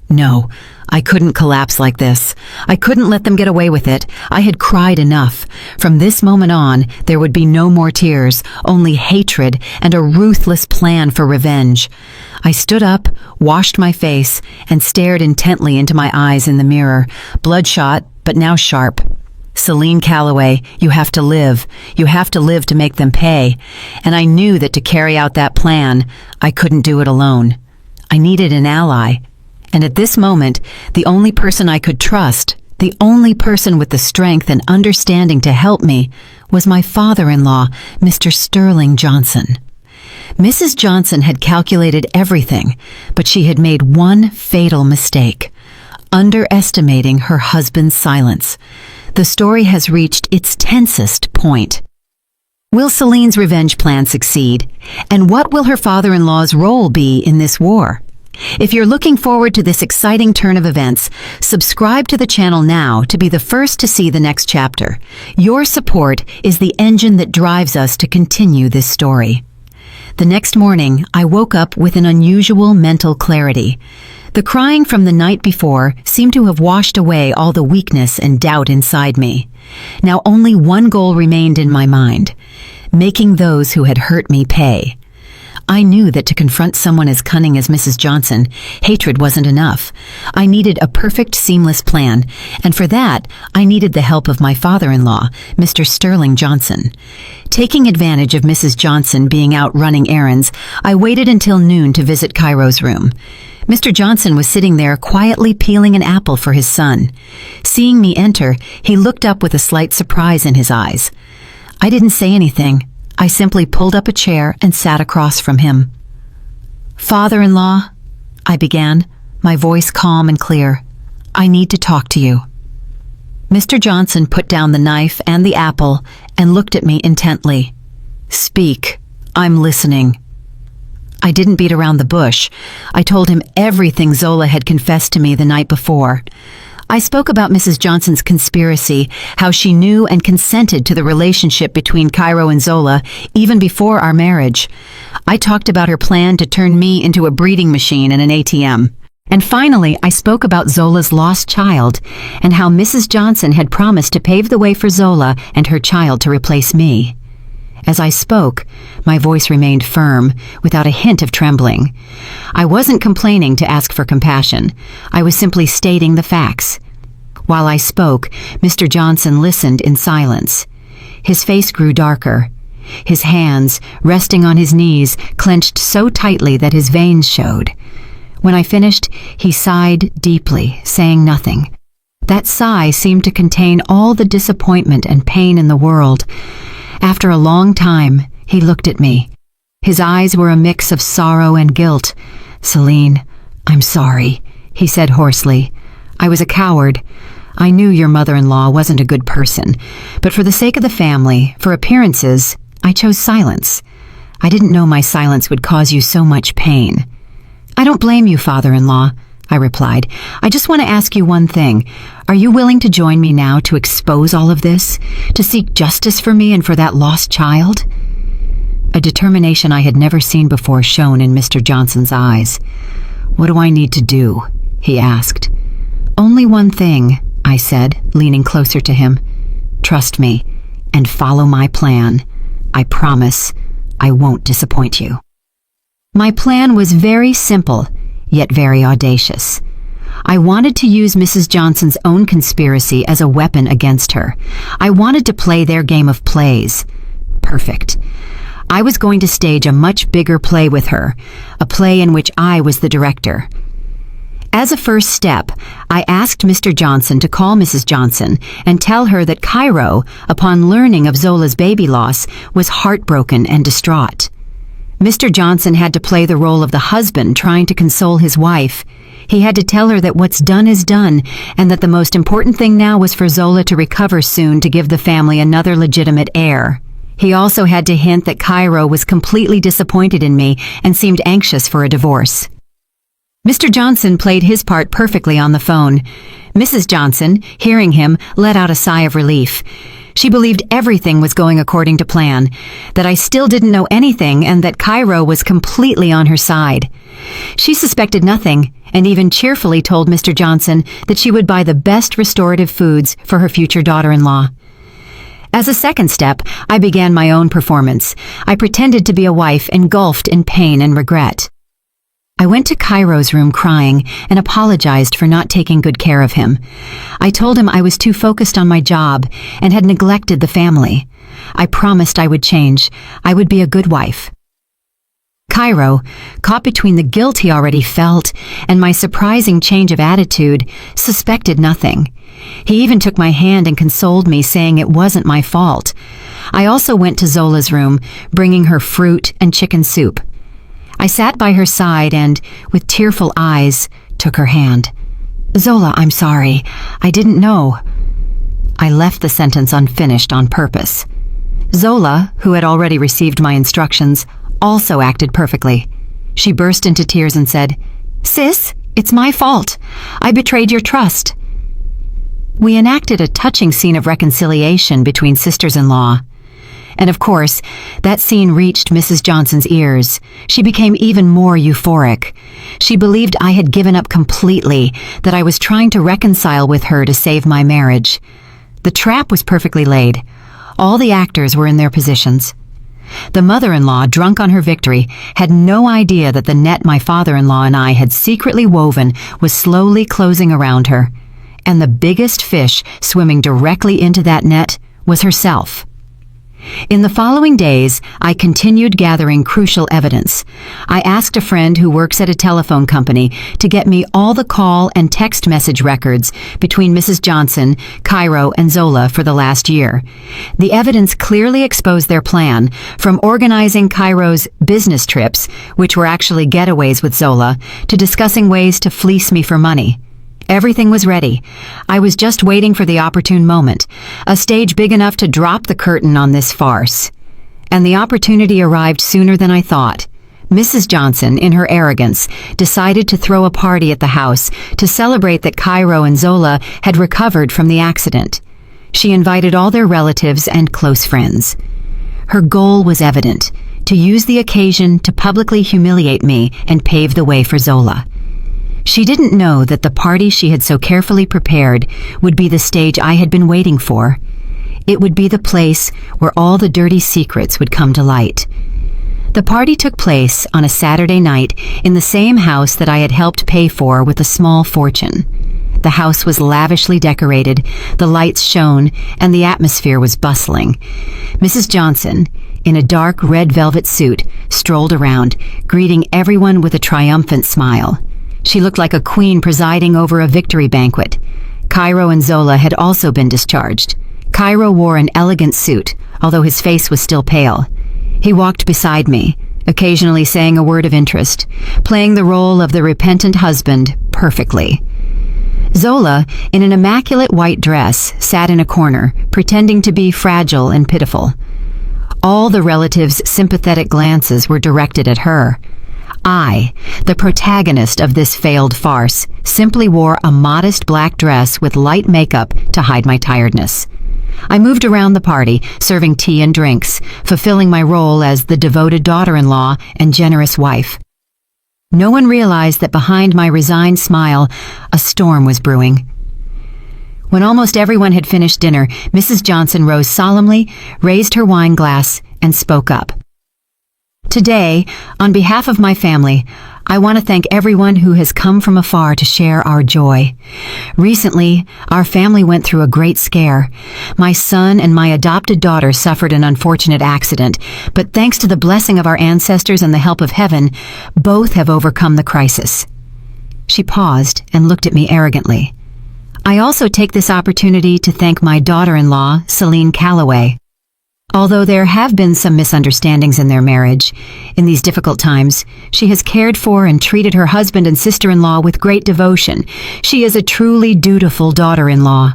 No, I couldn't collapse like this. I couldn't let them get away with it. I had cried enough. From this moment on, there would be no more tears, only hatred and a ruthless plan for revenge. I stood up, washed my face, and stared intently into my eyes in the mirror, bloodshot but now sharp. Celine Calloway, you have to live. You have to live to make them pay. And I knew that to carry out that plan, I couldn't do it alone. I needed an ally. And at this moment, the only person I could trust, the only person with the strength and understanding to help me, was my father-in-law, Mr. Sterling Johnson. Mrs. Johnson had calculated everything, but she had made one fatal mistake, underestimating her husband's silence. The story has reached its tensest point. Will Celine's revenge plan succeed? And what will her father-in-law's role be in this war? If you're looking forward to this exciting turn of events, subscribe to the channel now to be the first to see the next chapter. Your support is the engine that drives us to continue this story. The next morning, I woke up with an unusual mental clarity. The crying from the night before seemed to have washed away all the weakness and doubt inside me. Now only one goal remained in my mind: making those who had hurt me pay. I knew that to confront someone as cunning as Mrs. Johnson, hatred wasn't enough. I needed a perfect, seamless plan, and for that, I needed the help of my father-in-law, Mr. Sterling Johnson. Taking advantage of Mrs. Johnson being out running errands, I waited until noon to visit Cairo's room. Mr. Johnson was sitting there quietly peeling an apple for his son. Seeing me enter, he looked up with a slight surprise in his eyes. I didn't say anything. I simply pulled up a chair and sat across from him. "Father-in-law," I began, my voice calm and clear, "I need to talk to you." Mr. Johnson put down the knife and the apple and looked at me intently. "Speak. I'm listening." I didn't beat around the bush. I told him everything Zola had confessed to me the night before. I spoke about Mrs. Johnson's conspiracy, how she knew and consented to the relationship between Cairo and Zola even before our marriage. I talked about her plan to turn me into a breeding machine and an ATM. And finally, I spoke about Zola's lost child and how Mrs. Johnson had promised to pave the way for Zola and her child to replace me. As I spoke, my voice remained firm, without a hint of trembling. I wasn't complaining to ask for compassion. I was simply stating the facts. While I spoke, Mr. Johnson listened in silence. His face grew darker. His hands, resting on his knees, clenched so tightly that his veins showed. When I finished, he sighed deeply, saying nothing. That sigh seemed to contain all the disappointment and pain in the world. After a long time, he looked at me. His eyes were a mix of sorrow and guilt. "Celine, I'm sorry," he said hoarsely. "I was a coward. I knew your mother-in-law wasn't a good person, but for the sake of the family, for appearances, I chose silence. I didn't know my silence would cause you so much pain. I don't blame you, father-in-law, I replied. I just want to ask you one thing. Are you willing to join me now to expose all of this? To seek justice for me and for that lost child? A determination I had never seen before shone in Mr. Johnson's eyes. What do I need to do? He asked. Only one thing, I said, leaning closer to him. Trust me, and follow my plan. I promise I won't disappoint you. My plan was very simple, yet very audacious. I wanted to use Mrs. Johnson's own conspiracy as a weapon against her. I wanted to play their game of plays. Perfect. I was going to stage a much bigger play with her, a play in which I was the director. As a first step, I asked Mr. Johnson to call Mrs. Johnson and tell her that Cairo, upon learning of Zola's baby loss, was heartbroken and distraught. Mr. Johnson had to play the role of the husband trying to console his wife. He had to tell her that what's done is done, and that the most important thing now was for Zola to recover soon to give the family another legitimate heir. He also had to hint that Cairo was completely disappointed in me and seemed anxious for a divorce. Mr. Johnson played his part perfectly on the phone. Mrs. Johnson, hearing him, let out a sigh of relief. She believed everything was going according to plan, that I still didn't know anything and that Cairo was completely on her side. She suspected nothing and even cheerfully told Mr. Johnson that she would buy the best restorative foods for her future daughter-in-law. As a second step, I began my own performance. I pretended to be a wife engulfed in pain and regret. I went to Cairo's room crying and apologized for not taking good care of him. I told him I was too focused on my job and had neglected the family. I promised I would change. I would be a good wife. Cairo, caught between the guilt he already felt and my surprising change of attitude, suspected nothing. He even took my hand and consoled me, saying it wasn't my fault. I also went to Zola's room, bringing her fruit and chicken soup. I sat by her side and, with tearful eyes, took her hand. Zola, I'm sorry. I didn't know. I left the sentence unfinished on purpose. Zola, who had already received my instructions, also acted perfectly. She burst into tears and said, Sis, it's my fault. I betrayed your trust. We enacted a touching scene of reconciliation between sisters-in-law. And of course, that scene reached Mrs. Johnson's ears. She became even more euphoric. She believed I had given up completely, that I was trying to reconcile with her to save my marriage. The trap was perfectly laid. All the actors were in their positions. The mother-in-law, drunk on her victory, had no idea that the net my father-in-law and I had secretly woven was slowly closing around her. And the biggest fish swimming directly into that net was herself. In the following days, I continued gathering crucial evidence. I asked a friend who works at a telephone company to get me all the call and text message records between Mrs. Johnson, Cairo, and Zola for the last year. The evidence clearly exposed their plan, from organizing Cairo's business trips, which were actually getaways with Zola, to discussing ways to fleece me for money. Everything was ready. I was just waiting for the opportune moment, a stage big enough to drop the curtain on this farce. And the opportunity arrived sooner than I thought. Mrs. Johnson, in her arrogance, decided to throw a party at the house to celebrate that Cairo and Zola had recovered from the accident. She invited all their relatives and close friends. Her goal was evident, to use the occasion to publicly humiliate me and pave the way for Zola. She didn't know that the party she had so carefully prepared would be the stage I had been waiting for. It would be the place where all the dirty secrets would come to light. The party took place on a Saturday night in the same house that I had helped pay for with a small fortune. The house was lavishly decorated, the lights shone, and the atmosphere was bustling. Mrs. Johnson, in a dark red velvet suit, strolled around, greeting everyone with a triumphant smile. She looked like a queen presiding over a victory banquet. Cairo and Zola had also been discharged. Cairo wore an elegant suit, although his face was still pale. He walked beside me, occasionally saying a word of interest, playing the role of the repentant husband perfectly. Zola, in an immaculate white dress, sat in a corner, pretending to be fragile and pitiful. All the relatives' sympathetic glances were directed at her. I, the protagonist of this failed farce, simply wore a modest black dress with light makeup to hide my tiredness. I moved around the party, serving tea and drinks, fulfilling my role as the devoted daughter-in-law and generous wife. No one realized that behind my resigned smile, a storm was brewing. When almost everyone had finished dinner, Mrs. Johnson rose solemnly, raised her wine glass, and spoke up. Today, on behalf of my family, I want to thank everyone who has come from afar to share our joy. Recently, our family went through a great scare. My son and my adopted daughter suffered an unfortunate accident, but thanks to the blessing of our ancestors and the help of heaven, both have overcome the crisis. She paused and looked at me arrogantly. I also take this opportunity to thank my daughter-in-law, Celine Calloway. Although there have been some misunderstandings in their marriage, in these difficult times, she has cared for and treated her husband and sister-in-law with great devotion. She is a truly dutiful daughter-in-law.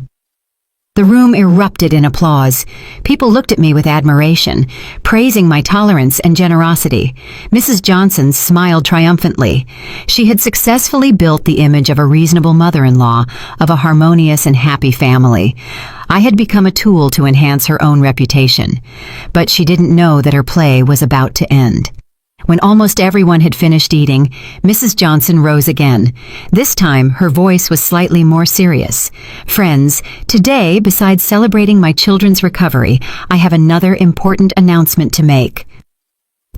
The room erupted in applause. People looked at me with admiration, praising my tolerance and generosity. Mrs. Johnson smiled triumphantly. She had successfully built the image of a reasonable mother-in-law, of a harmonious and happy family. I had become a tool to enhance her own reputation, but she didn't know that her play was about to end. When almost everyone had finished eating, Mrs. Johnson rose again. This time, her voice was slightly more serious. "Friends, today, besides celebrating my children's recovery, I have another important announcement to make."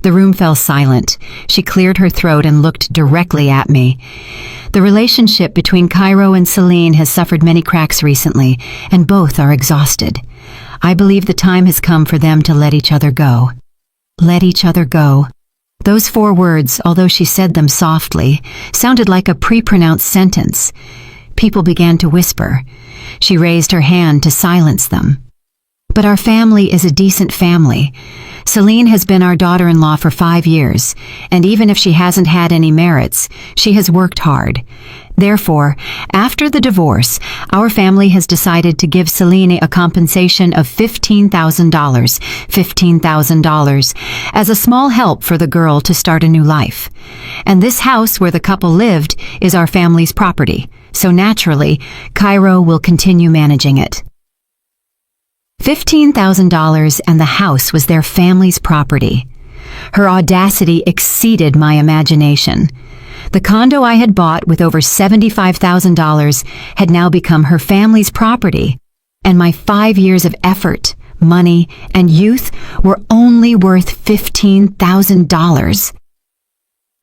The room fell silent. She cleared her throat and looked directly at me. "The relationship between Cairo and Celine has suffered many cracks recently, and both are exhausted. I believe the time has come for them to let each other go." Let each other go. Those 4 words, although she said them softly, sounded like a pre-pronounced sentence. People began to whisper. She raised her hand to silence them. "But our family is a decent family. Celine has been our daughter-in-law for 5 years, and even if she hasn't had any merits, she has worked hard. Therefore, after the divorce, our family has decided to give Celine a compensation of $15,000 as a small help for the girl to start a new life. And this house where the couple lived is our family's property, so naturally, Cairo will continue managing it." $15,000 and the house was their family's property. Her audacity exceeded my imagination. The condo I had bought with over $75,000 had now become her family's property, and my 5 years of effort, money, and youth were only worth $15,000.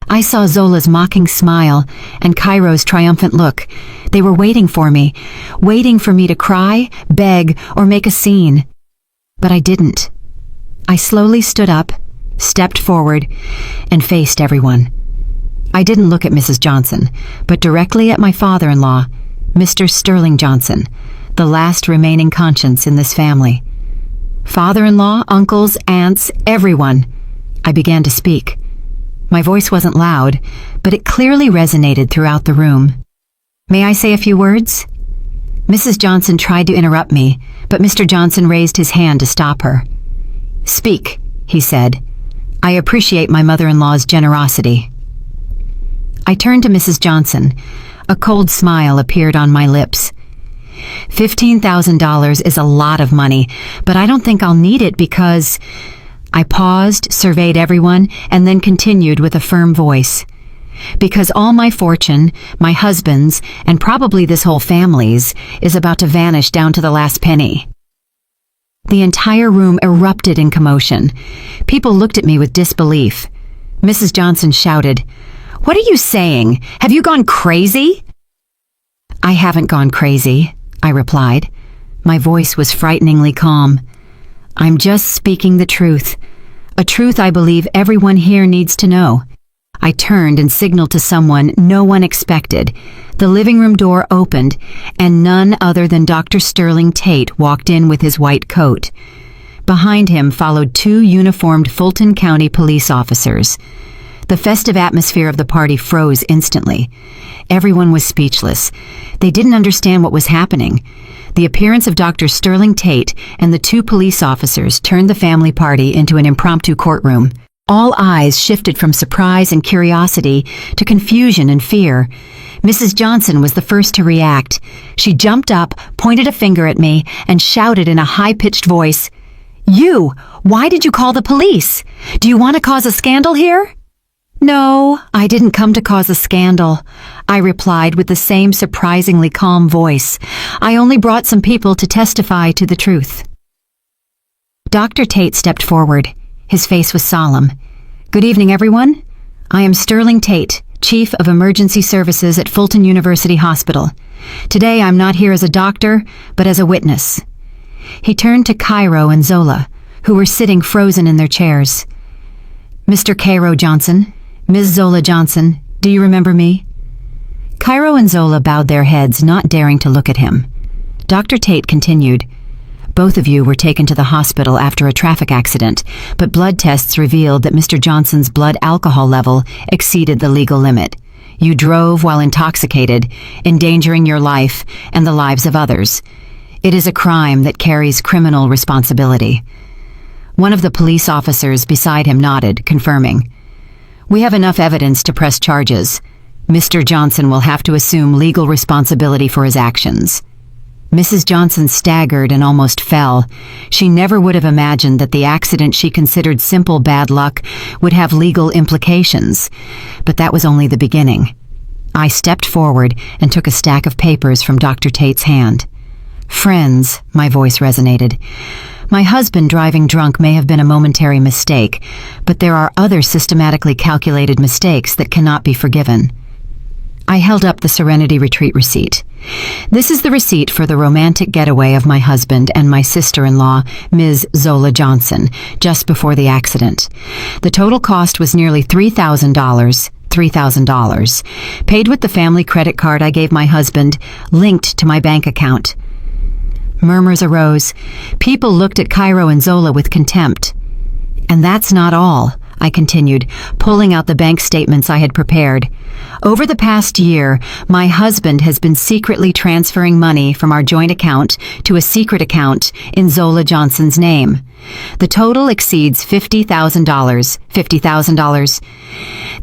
I saw Zola's mocking smile and Cairo's triumphant look. They were waiting for me to cry, beg, or make a scene. But I didn't. I slowly stood up, stepped forward, and faced everyone. I didn't look at Mrs. Johnson, but directly at my father-in-law, Mr. Sterling Johnson, the last remaining conscience in this family. Father-in-law, uncles, aunts, everyone. I began to speak. My voice wasn't loud, but it clearly resonated throughout the room. "May I say a few words?" Mrs. Johnson tried to interrupt me, but Mr. Johnson raised his hand to stop her. "Speak," he said. "I appreciate my mother-in-law's generosity." I turned to Mrs. Johnson. A cold smile appeared on my lips. $15,000 is a lot of money, but I don't think I'll need it because... I paused, surveyed everyone, and then continued with a firm voice. "Because all my fortune, my husband's, and probably this whole family's, is about to vanish down to the last penny." The entire room erupted in commotion. People looked at me with disbelief. Mrs. Johnson shouted, "What are you saying? Have you gone crazy?" "I haven't gone crazy," I replied. My voice was frighteningly calm. "I'm just speaking the truth. A truth I believe everyone here needs to know." I turned and signaled to someone no one expected. The living room door opened, and none other than Dr. Sterling Tate walked in with his white coat. Behind him followed 2 uniformed Fulton County police officers. The festive atmosphere of the party froze instantly. Everyone was speechless. They didn't understand what was happening. The appearance of Dr. Sterling Tate and the two police officers turned the family party into an impromptu courtroom. All eyes shifted from surprise and curiosity to confusion and fear. Mrs. Johnson was the first to react. She jumped up, pointed a finger at me, and shouted in a high-pitched voice, "You! Why did you call the police? Do you want to cause a scandal here?" "No, I didn't come to cause a scandal," I replied with the same surprisingly calm voice. "I only brought some people to testify to the truth." Dr. Tate stepped forward. His face was solemn. "Good evening, everyone. I am Sterling Tate, Chief of Emergency Services at Fulton University Hospital. Today I'm not here as a doctor, but as a witness." He turned to Cairo and Zola, who were sitting frozen in their chairs. "Mr. Cairo Johnson, Ms. Zola Johnson, do you remember me?" Cairo and Zola bowed their heads, not daring to look at him. Dr. Tate continued, "Both of you were taken to the hospital after a traffic accident, but blood tests revealed that Mr. Johnson's blood alcohol level exceeded the legal limit. You drove while intoxicated, endangering your life and the lives of others. It is a crime that carries criminal responsibility." One of the police officers beside him nodded, confirming, "We have enough evidence to press charges. Mr. Johnson will have to assume legal responsibility for his actions." Mrs. Johnson staggered and almost fell. She never would have imagined that the accident she considered simple bad luck would have legal implications. But that was only the beginning. I stepped forward and took a stack of papers from Dr. Tate's hand. "Friends," my voice resonated. "My husband driving drunk may have been a momentary mistake, but there are other systematically calculated mistakes that cannot be forgiven." I held up the Serenity Retreat receipt. "This is the receipt for the romantic getaway of my husband and my sister-in-law, Ms. Zola Johnson, just before the accident. The total cost was nearly $3,000, paid with the family credit card I gave my husband, linked to my bank account." Murmurs arose. People looked at Cairo and Zola with contempt. "And that's not all," I continued, pulling out the bank statements I had prepared. "Over the past year, my husband has been secretly transferring money from our joint account to a secret account in Zola Johnson's name. The total exceeds $50,000. $50,000.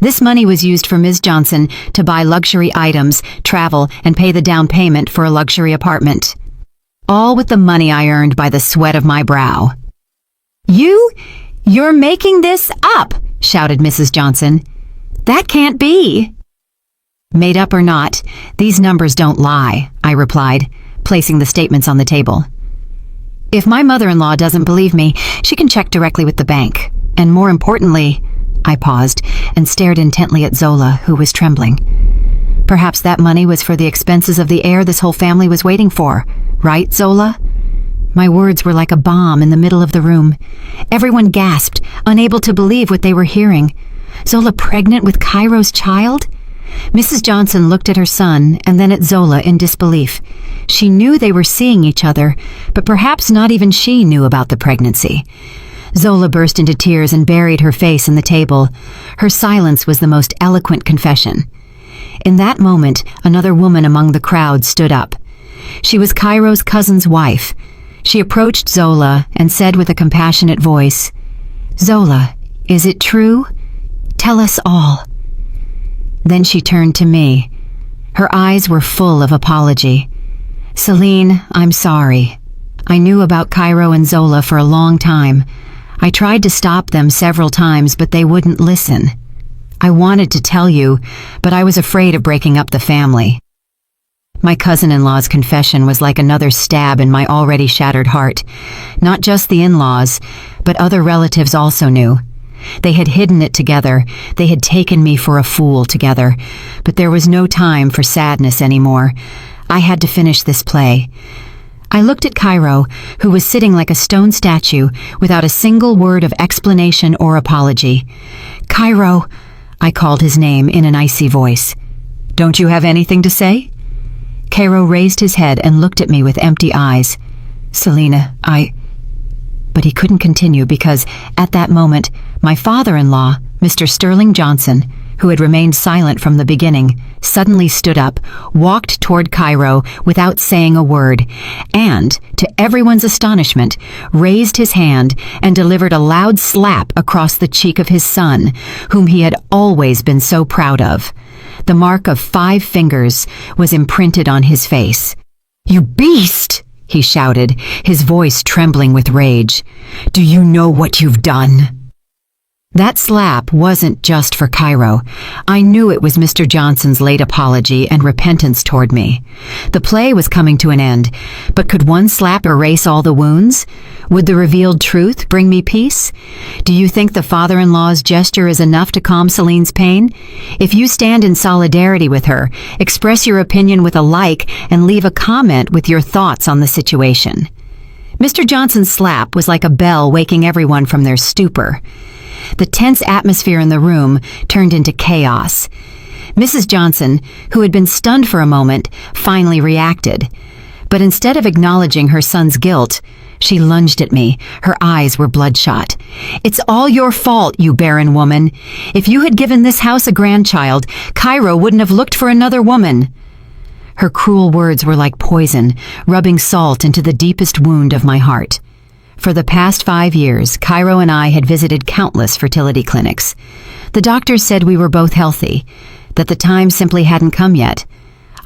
This money was used for Ms. Johnson to buy luxury items, travel, and pay the down payment for a luxury apartment. All with the money I earned by the sweat of my brow." You're making this up," shouted Mrs. Johnson. "That can't be." "Made up or not, these numbers don't lie," I replied, placing the statements on the table. "If my mother-in-law doesn't believe me, she can check directly with the bank. And more importantly," I paused and stared intently at Zola, who was trembling. "Perhaps that money was for the expenses of the heir this whole family was waiting for. Right, Zola?" My words were like a bomb in the middle of the room. Everyone gasped, unable to believe what they were hearing. Zola pregnant with Cairo's child? Mrs. Johnson looked at her son and then at Zola in disbelief. She knew they were seeing each other, but perhaps not even she knew about the pregnancy. Zola burst into tears and buried her face in the table. Her silence was the most eloquent confession. In that moment, another woman among the crowd stood up. She was Cairo's cousin's wife. She approached Zola and said with a compassionate voice, "Zola, is it true? Tell us all." Then she turned to me. Her eyes were full of apology. "Celine, I'm sorry. I knew about Cairo and Zola for a long time. I tried to stop them several times, but they wouldn't listen. I wanted to tell you, but I was afraid of breaking up the family." My cousin-in-law's confession was like another stab in my already shattered heart. Not just the in-laws, but other relatives also knew. They had hidden it together. They had taken me for a fool together. But there was no time for sadness anymore. I had to finish this play. I looked at Cairo, who was sitting like a stone statue without a single word of explanation or apology. "Cairo," I called his name in an icy voice. "Don't you have anything to say?" Cairo raised his head and looked at me with empty eyes. "Selena, But he couldn't continue because, at that moment, My father-in-law, Mr. Sterling Johnson, who had remained silent from the beginning, suddenly stood up, walked toward Cairo without saying a word, and, to everyone's astonishment, raised his hand and delivered a loud slap across the cheek of his son, whom he had always been so proud of. The mark of 5 fingers was imprinted on his face. "You beast!" he shouted, his voice trembling with rage. "Do you know what you've done?" That slap wasn't just for Cairo. I knew it was Mr. Johnson's late apology and repentance toward me. The play was coming to an end, but could one slap erase all the wounds? Would the revealed truth bring me peace? Do you think the father-in-law's gesture is enough to calm Celine's pain? If you stand in solidarity with her, express your opinion with a like and leave a comment with your thoughts on the situation. Mr. Johnson's slap was like a bell waking everyone from their stupor. The tense atmosphere in the room turned into chaos. Mrs. Johnson, who had been stunned for a moment, finally reacted. But instead of acknowledging her son's guilt, she lunged at me. Her eyes were bloodshot. "It's all your fault, you barren woman. If you had given this house a grandchild, Cairo wouldn't have looked for another woman." Her cruel words were like poison, rubbing salt into the deepest wound of my heart. For the past 5 years, Cairo and I had visited countless fertility clinics. The doctors said we were both healthy, that the time simply hadn't come yet.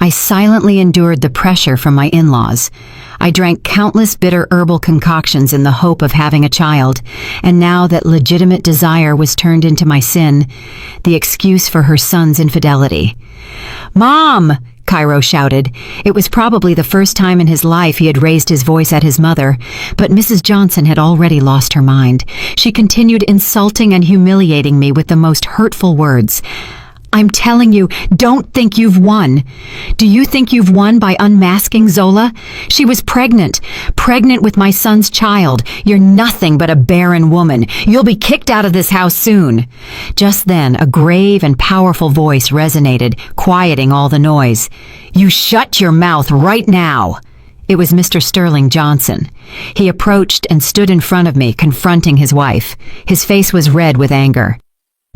I silently endured the pressure from my in-laws. I drank countless bitter herbal concoctions in the hope of having a child, and now that legitimate desire was turned into my sin, the excuse for her son's infidelity. "Mom!" Cairo shouted. It was probably the first time in his life he had raised his voice at his mother, but Mrs. Johnson had already lost her mind. She continued insulting and humiliating me with the most hurtful words. "I'm telling you, don't think you've won. Do you think you've won by unmasking Zola? She was pregnant with my son's child. You're nothing but a barren woman. You'll be kicked out of this house soon." Just then, a grave and powerful voice resonated, quieting all the noise. "You shut your mouth right now." It was Mr. Sterling Johnson. He approached and stood in front of me, confronting his wife. His face was red with anger.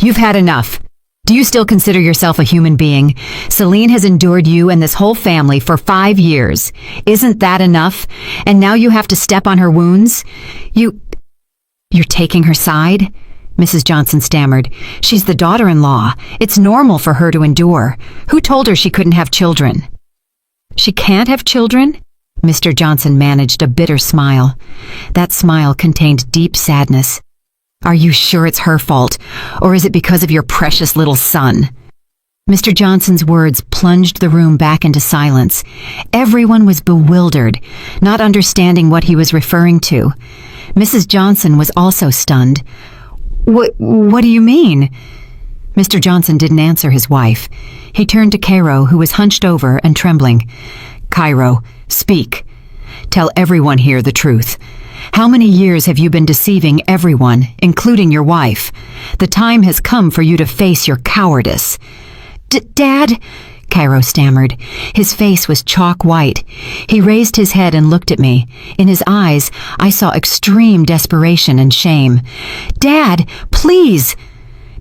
"You've had enough. Do you still consider yourself a human being? Celine has endured you and this whole family for 5 years. Isn't that enough? And now you have to step on her wounds? You're taking her side?" Mrs. Johnson stammered. "She's the daughter-in-law. It's normal for her to endure. Who told her she couldn't have children?" "She can't have children?" Mr. Johnson managed a bitter smile. That smile contained deep sadness. "Are you sure it's her fault, or is it because of your precious little son?" Mr. Johnson's words plunged the room back into silence. Everyone was bewildered, not understanding what he was referring to. Mrs. Johnson was also stunned. What do you mean?" Mr. Johnson didn't answer his wife. He turned to Cairo, who was hunched over and trembling. "Cairo, speak. Tell everyone here the truth. How many years have you been deceiving everyone, including your wife? The time has come for you to face your cowardice." Dad, Cairo stammered. His face was chalk white. He raised his head and looked at me. In his eyes, I saw extreme desperation and shame. "Dad, please!"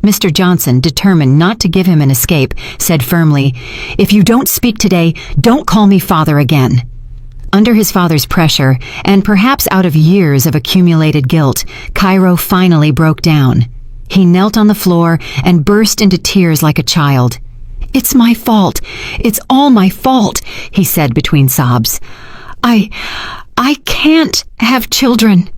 Mr. Johnson, determined not to give him an escape, said firmly, "If you don't speak today, don't call me father again." Under his father's pressure, and perhaps out of years of accumulated guilt, Cairo finally broke down. He knelt on the floor and burst into tears like a child. "It's my fault. It's all my fault," he said between sobs. I can't have children."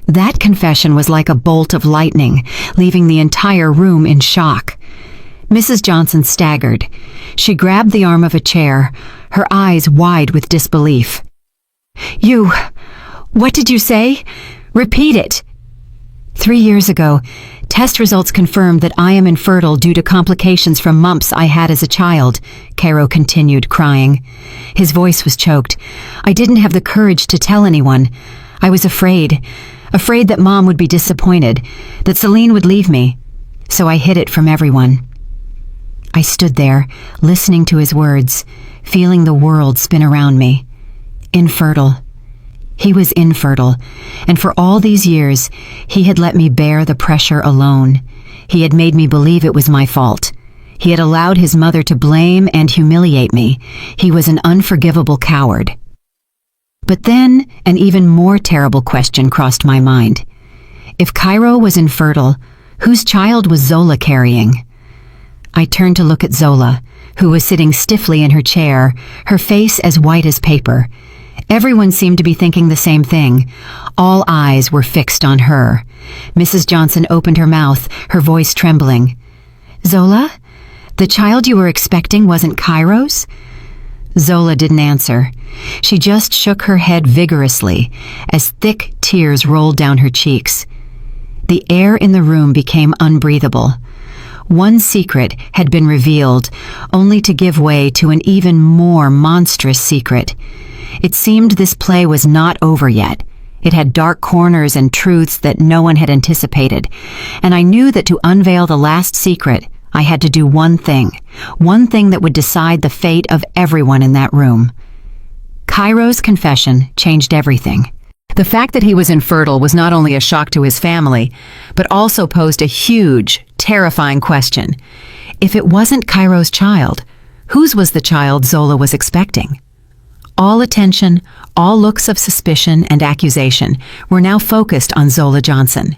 That confession was like a bolt of lightning, leaving the entire room in shock. Mrs. Johnson staggered. She grabbed the arm of a chair, her eyes wide with disbelief. What did you say? Repeat it." 3 years ago, test results confirmed that I am infertile due to complications from mumps I had as a child, Cairo continued, crying. His voice was choked. "I didn't have the courage to tell anyone. I was afraid that Mom would be disappointed, that Celine would leave me. So I hid it from everyone." I stood there, listening to his words, feeling the world spin around me. Infertile. He was infertile, and for all these years, he had let me bear the pressure alone. He had made me believe it was my fault. He had allowed his mother to blame and humiliate me. He was an unforgivable coward. But then, an even more terrible question crossed my mind. If Cairo was infertile, whose child was Zola carrying? I turned to look at Zola, who was sitting stiffly in her chair, her face as white as paper. Everyone seemed to be thinking the same thing. All eyes were fixed on her. Mrs. Johnson opened her mouth, her voice trembling. "Zola, the child you were expecting wasn't Cairo's?" Zola didn't answer. She just shook her head vigorously as thick tears rolled down her cheeks. The air in the room became unbreathable. One secret had been revealed, only to give way to an even more monstrous secret. It seemed this play was not over yet. It had dark corners and truths that no one had anticipated, and I knew that to unveil the last secret, I had to do one thing that would decide the fate of everyone in that room. Cairo's confession changed everything. The fact that he was infertile was not only a shock to his family, but also posed a huge, terrifying question. If it wasn't Cairo's child, whose was the child Zola was expecting? All attention, all looks of suspicion and accusation were now focused on Zola Johnson.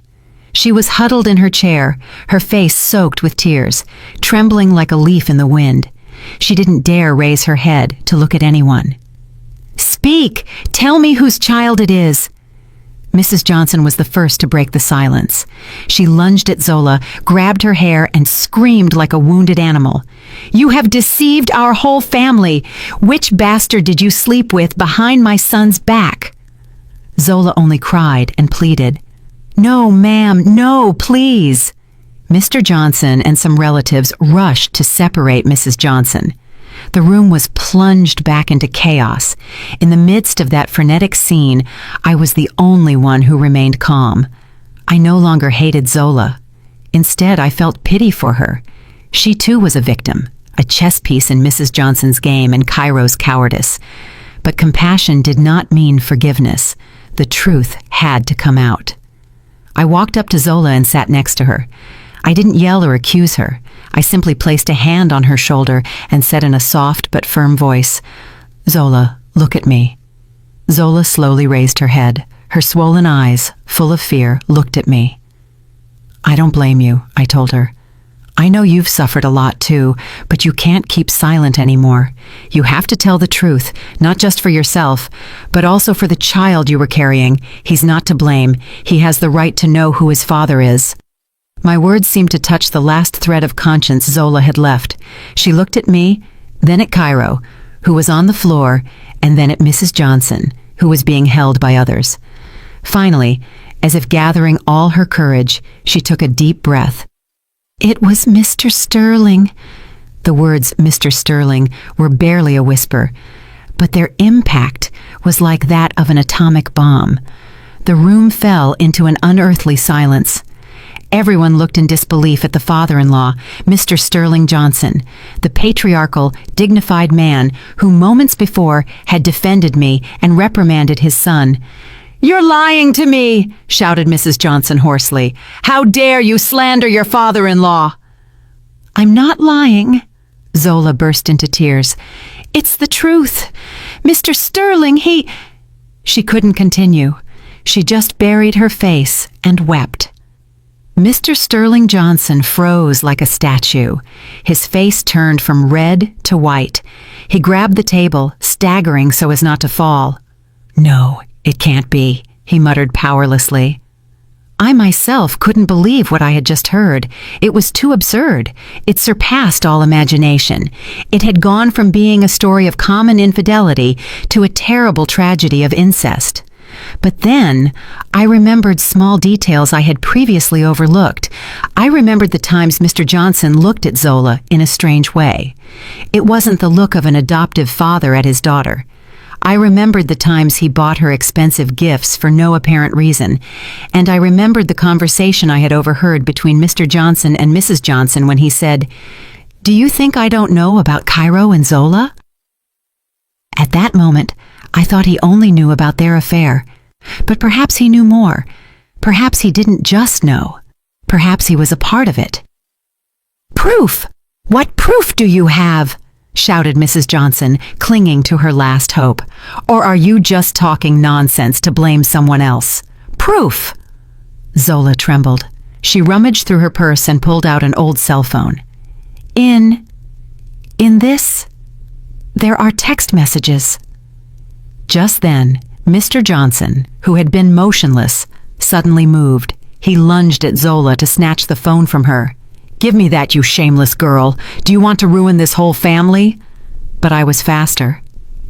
She was huddled in her chair, her face soaked with tears, trembling like a leaf in the wind. She didn't dare raise her head to look at anyone. "Speak! Tell me whose child it is!" Mrs. Johnson was the first to break the silence. She lunged at Zola, grabbed her hair, and screamed like a wounded animal. "You have deceived our whole family! Which bastard did you sleep with behind my son's back?" Zola only cried and pleaded. "No, ma'am, no, please!" Mr. Johnson and some relatives rushed to separate Mrs. Johnson. The room was plunged back into chaos. In the midst of that frenetic scene, I was the only one who remained calm. I no longer hated Zola. Instead, I felt pity for her. She too was a victim, a chess piece in Mrs. Johnson's game and Cairo's cowardice. But compassion did not mean forgiveness. The truth had to come out. I walked up to Zola and sat next to her. I didn't yell or accuse her. I simply placed a hand on her shoulder and said in a soft but firm voice, "Zola, look at me." Zola slowly raised her head. Her swollen eyes, full of fear, looked at me. "I don't blame you," I told her. "I know you've suffered a lot too, but you can't keep silent anymore. You have to tell the truth, not just for yourself, but also for the child you were carrying. He's not to blame. He has the right to know who his father is." My words seemed to touch the last thread of conscience Zola had left. She looked at me, then at Cairo, who was on the floor, and then at Mrs. Johnson, who was being held by others. Finally, as if gathering all her courage, she took a deep breath. "It was Mr. Sterling." The words Mr. Sterling were barely a whisper, but their impact was like that of an atomic bomb. The room fell into an unearthly silence. Everyone looked in disbelief at the father-in-law, Mr. Sterling Johnson, the patriarchal, dignified man who moments before had defended me and reprimanded his son. "You're lying to me!" shouted Mrs. Johnson hoarsely. "How dare you slander your father-in-law?" "I'm not lying." Zola burst into tears. "It's the truth. Mr. Sterling, he—" She couldn't continue. She just buried her face and wept. Mr. Sterling Johnson froze like a statue. His face turned from red to white. He grabbed the table, staggering so as not to fall. "No, it can't be," he muttered powerlessly. I myself couldn't believe what I had just heard. It was too absurd. It surpassed all imagination. It had gone from being a story of common infidelity to a terrible tragedy of incest. But then, I remembered small details I had previously overlooked. I remembered the times Mr. Johnson looked at Zola in a strange way. It wasn't the look of an adoptive father at his daughter. I remembered the times he bought her expensive gifts for no apparent reason, and I remembered the conversation I had overheard between Mr. Johnson and Mrs. Johnson when he said, "Do you think I don't know about Cairo and Zola?" At that moment, I thought he only knew about their affair. But perhaps he knew more. Perhaps he didn't just know. Perhaps he was a part of it. "Proof! What proof do you have?" shouted Mrs. Johnson, clinging to her last hope. "Or are you just talking nonsense to blame someone else? Proof!" Zola trembled. She rummaged through her purse and pulled out an old cell phone. In this, there are text messages." Just then, Mr. Johnson, who had been motionless, suddenly moved. He lunged at Zola to snatch the phone from her. "Give me that, you shameless girl. Do you want to ruin this whole family?" But I was faster.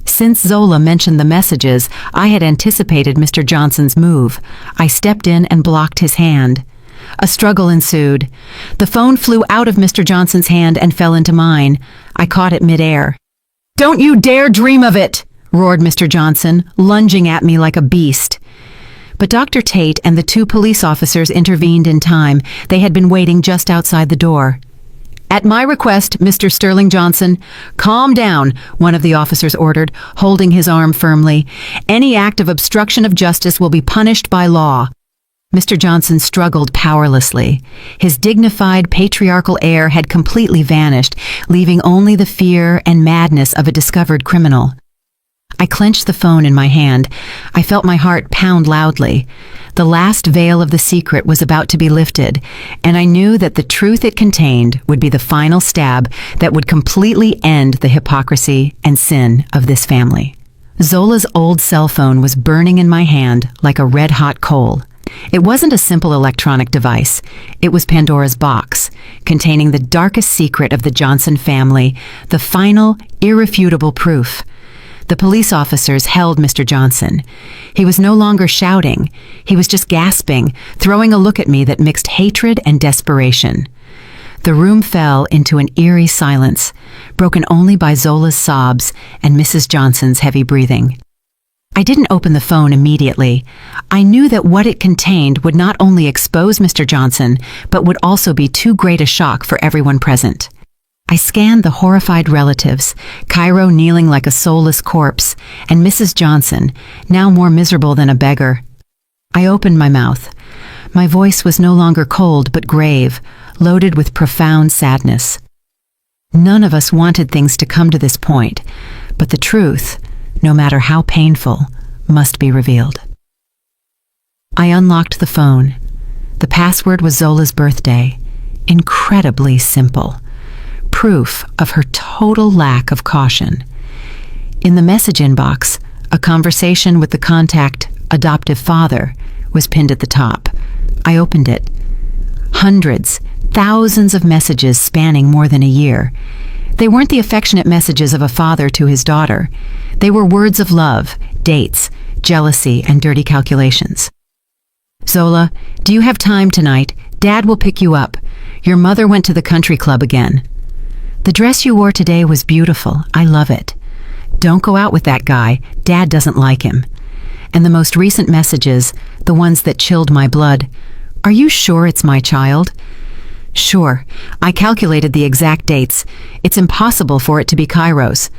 Since Zola mentioned the messages, I had anticipated Mr. Johnson's move. I stepped in and blocked his hand. A struggle ensued. The phone flew out of Mr. Johnson's hand and fell into mine. I caught it midair. "Don't you dare dream of it!" roared Mr. Johnson, lunging at me like a beast. But Dr. Tate and the two police officers intervened in time. They had been waiting just outside the door. "At my request, Mr. Sterling Johnson, calm down," one of the officers ordered, holding his arm firmly. "Any act of obstruction of justice will be punished by law." Mr. Johnson struggled powerlessly. His dignified, patriarchal air had completely vanished, leaving only the fear and madness of a discovered criminal. I clenched the phone in my hand. I felt my heart pound loudly. The last veil of the secret was about to be lifted, and I knew that the truth it contained would be the final stab that would completely end the hypocrisy and sin of this family. Zola's old cell phone was burning in my hand like a red-hot coal. It wasn't a simple electronic device. It was Pandora's box, containing the darkest secret of the Johnson family, the final, irrefutable proof. The police officers held Mr. Johnson. He was no longer shouting. He was just gasping, throwing a look at me that mixed hatred and desperation. The room fell into an eerie silence, broken only by Zola's sobs and Mrs. Johnson's heavy breathing. I didn't open the phone immediately. I knew that what it contained would not only expose Mr. Johnson, but would also be too great a shock for everyone present. I scanned the horrified relatives, Cairo kneeling like a soulless corpse, and Mrs. Johnson, now more miserable than a beggar. I opened my mouth. My voice was no longer cold but grave, loaded with profound sadness. None of us wanted things to come to this point, but the truth, no matter how painful, must be revealed. I unlocked the phone. The password was Zola's birthday. Incredibly simple. Proof of her total lack of caution. In the message inbox, a conversation with the contact adoptive father was pinned at the top. I opened it. Hundreds, thousands of messages spanning more than a year. They weren't the affectionate messages of a father to his daughter. They were words of love, dates, jealousy, and dirty calculations. "Zola, do you have time tonight? Dad will pick you up. Your mother went to the country club again. The dress you wore today was beautiful. I love it. Don't go out with that guy. Dad doesn't like him." And the most recent messages, the ones that chilled my blood. "Are you sure it's my child?" "Sure. I calculated the exact dates. It's impossible for it to be Cairo's."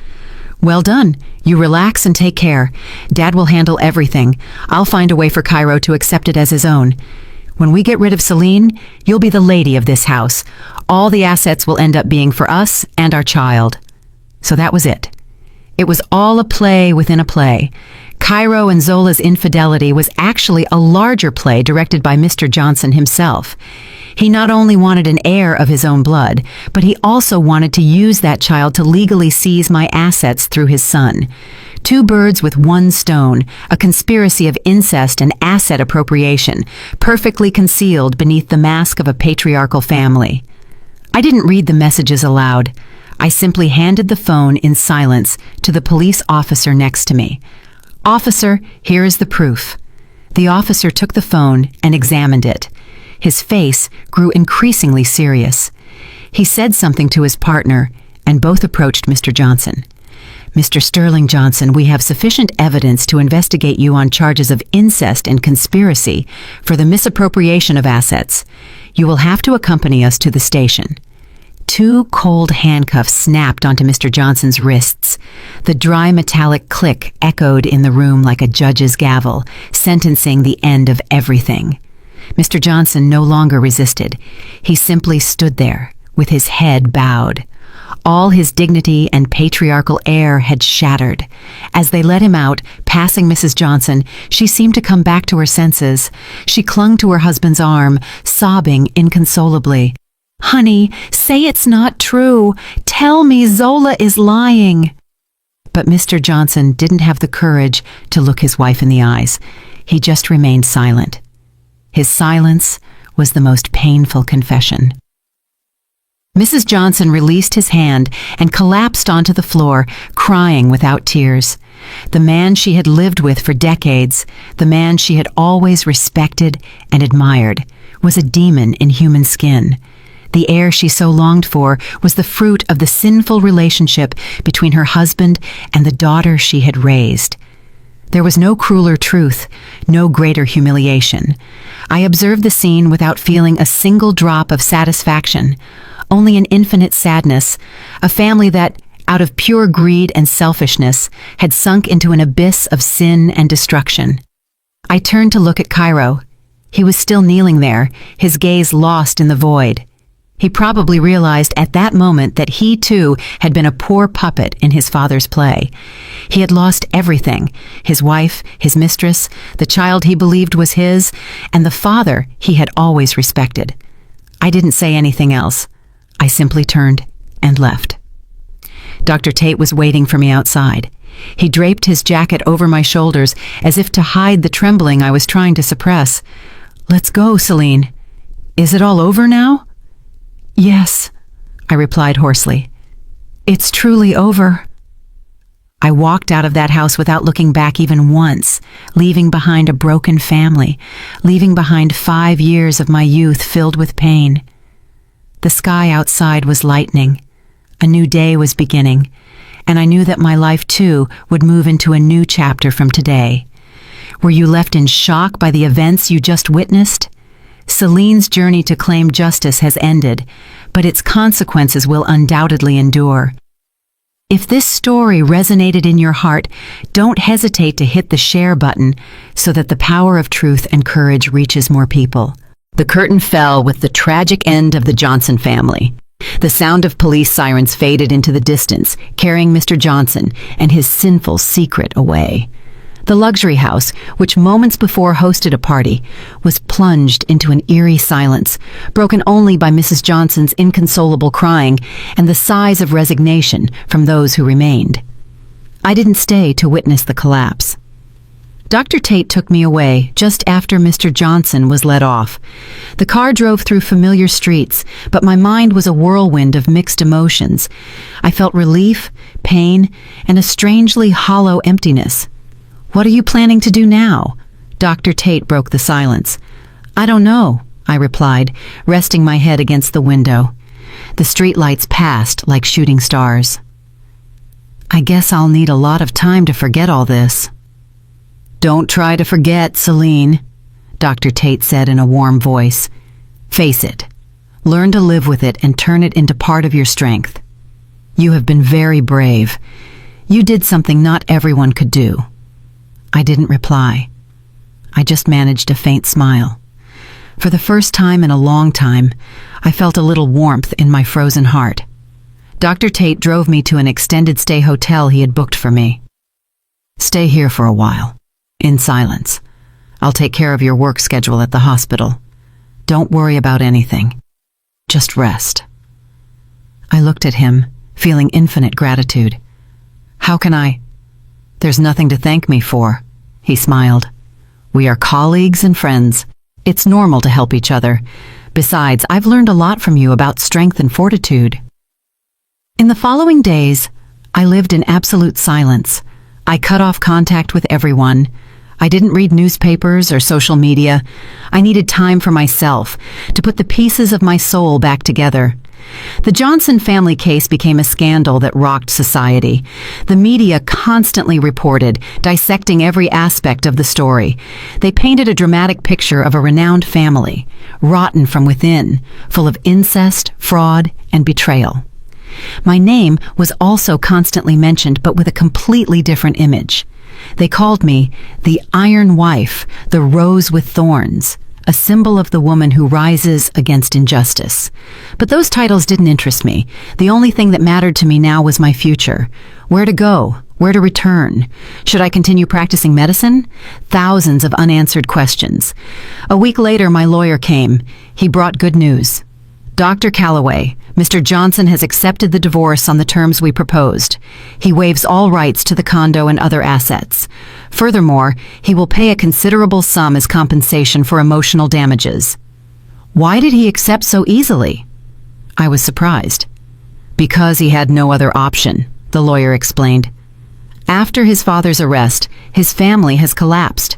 "Well done. You relax and take care. Dad will handle everything. I'll find a way for Cairo to accept it as his own. When we get rid of Celine, you'll be the lady of this house. All the assets will end up being for us and our child." So that was it. It was all a play within a play. Cairo and Zola's infidelity was actually a larger play directed by Mr. Johnson himself. He not only wanted an heir of his own blood, but he also wanted to use that child to legally seize my assets through his son. Two birds with one stone, a conspiracy of incest and asset appropriation, perfectly concealed beneath the mask of a patriarchal family. I didn't read the messages aloud. I simply handed the phone in silence to the police officer next to me. "Officer, here is the proof." The officer took the phone and examined it. His face grew increasingly serious. He said something to his partner, and both approached Mr. Johnson. "Mr. Sterling Johnson, we have sufficient evidence to investigate you on charges of incest and conspiracy for the misappropriation of assets. You will have to accompany us to the station." Two cold handcuffs snapped onto Mr. Johnson's wrists. The dry metallic click echoed in the room like a judge's gavel, sentencing the end of everything. Mr. Johnson no longer resisted. He simply stood there, with his head bowed. All his dignity and patriarchal air had shattered. As they let him out, passing Mrs. Johnson, she seemed to come back to her senses. She clung to her husband's arm, sobbing inconsolably. "Honey, say it's not true. Tell me Zola is lying." But Mr. Johnson didn't have the courage to look his wife in the eyes. He just remained silent. His silence was the most painful confession. Mrs. Johnson released his hand and collapsed onto the floor, crying without tears. The man she had lived with for decades, the man she had always respected and admired, was a demon in human skin. The heir she so longed for was the fruit of the sinful relationship between her husband and the daughter she had raised. There was no crueler truth, no greater humiliation. I observed the scene without feeling a single drop of satisfaction, only an infinite sadness, a family that, out of pure greed and selfishness, had sunk into an abyss of sin and destruction. I turned to look at Cairo. He was still kneeling there, his gaze lost in the void. He probably realized at that moment that he too had been a poor puppet in his father's play. He had lost everything: his wife, his mistress, the child he believed was his, and the father he had always respected. I didn't say anything else. I simply turned and left. Dr. Tate was waiting for me outside. He draped his jacket over my shoulders as if to hide the trembling I was trying to suppress. "Let's go, Celine. Is it all over now?" "Yes," I replied hoarsely. "It's truly over." I walked out of that house without looking back even once, leaving behind a broken family, leaving behind 5 years of my youth filled with pain. The sky outside was lightening. A new day was beginning, and I knew that my life too would move into a new chapter from today. Were you left in shock by the events you just witnessed? Celine's journey to claim justice has ended, but its consequences will undoubtedly endure. If this story resonated in your heart, don't hesitate to hit the share button so that the power of truth and courage reaches more people. The curtain fell with the tragic end of the Johnson family. The sound of police sirens faded into the distance, carrying Mr. Johnson and his sinful secret away. The luxury house, which moments before hosted a party, was plunged into an eerie silence, broken only by Mrs. Johnson's inconsolable crying and the sighs of resignation from those who remained. I didn't stay to witness the collapse. Dr. Tate took me away just after Mr. Johnson was let off. The car drove through familiar streets, but my mind was a whirlwind of mixed emotions. I felt relief, pain, and a strangely hollow emptiness. "What are you planning to do now?" Dr. Tate broke the silence. "I don't know," I replied, resting my head against the window. The streetlights passed like shooting stars. "I guess I'll need a lot of time to forget all this." "Don't try to forget, Celine," Dr. Tate said in a warm voice. "Face it. Learn to live with it and turn it into part of your strength. You have been very brave. You did something not everyone could do." I didn't reply. I just managed a faint smile. For the first time in a long time, I felt a little warmth in my frozen heart. Dr. Tate drove me to an extended stay hotel he had booked for me. "Stay here for a while, in silence. I'll take care of your work schedule at the hospital. Don't worry about anything. Just rest." I looked at him, feeling infinite gratitude. "How can I?" "There's nothing to thank me for," he smiled. "We are colleagues and friends. It's normal to help each other. Besides, I've learned a lot from you about strength and fortitude." In the following days, I lived in absolute silence. I cut off contact with everyone. I didn't read newspapers or social media. I needed time for myself, to put the pieces of my soul back together. The Johnson family case became a scandal that rocked society. The media constantly reported, dissecting every aspect of the story. They painted a dramatic picture of a renowned family, rotten from within, full of incest, fraud, and betrayal. My name was also constantly mentioned, but with a completely different image. They called me the Iron Wife, the Rose with Thorns, a symbol of the woman who rises against injustice. But those titles didn't interest me. The only thing that mattered to me now was my future. Where to go? Where to return? Should I continue practicing medicine? Thousands of unanswered questions. A week later, my lawyer came. He brought good news. Dr. Calloway, Mr. Johnson has accepted the divorce on the terms we proposed. He waives all rights to the condo and other assets. Furthermore, he will pay a considerable sum as compensation for emotional damages. Why did he accept so easily? I was surprised. Because he had no other option, the lawyer explained. After his father's arrest, his family has collapsed.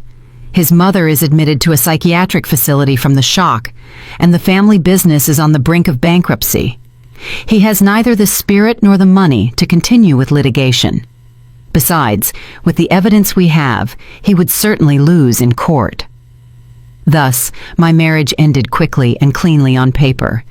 His mother is admitted to a psychiatric facility from the shock, and the family business is on the brink of bankruptcy. He has neither the spirit nor the money to continue with litigation. Besides, with the evidence we have, he would certainly lose in court. Thus, my marriage ended quickly and cleanly on paper.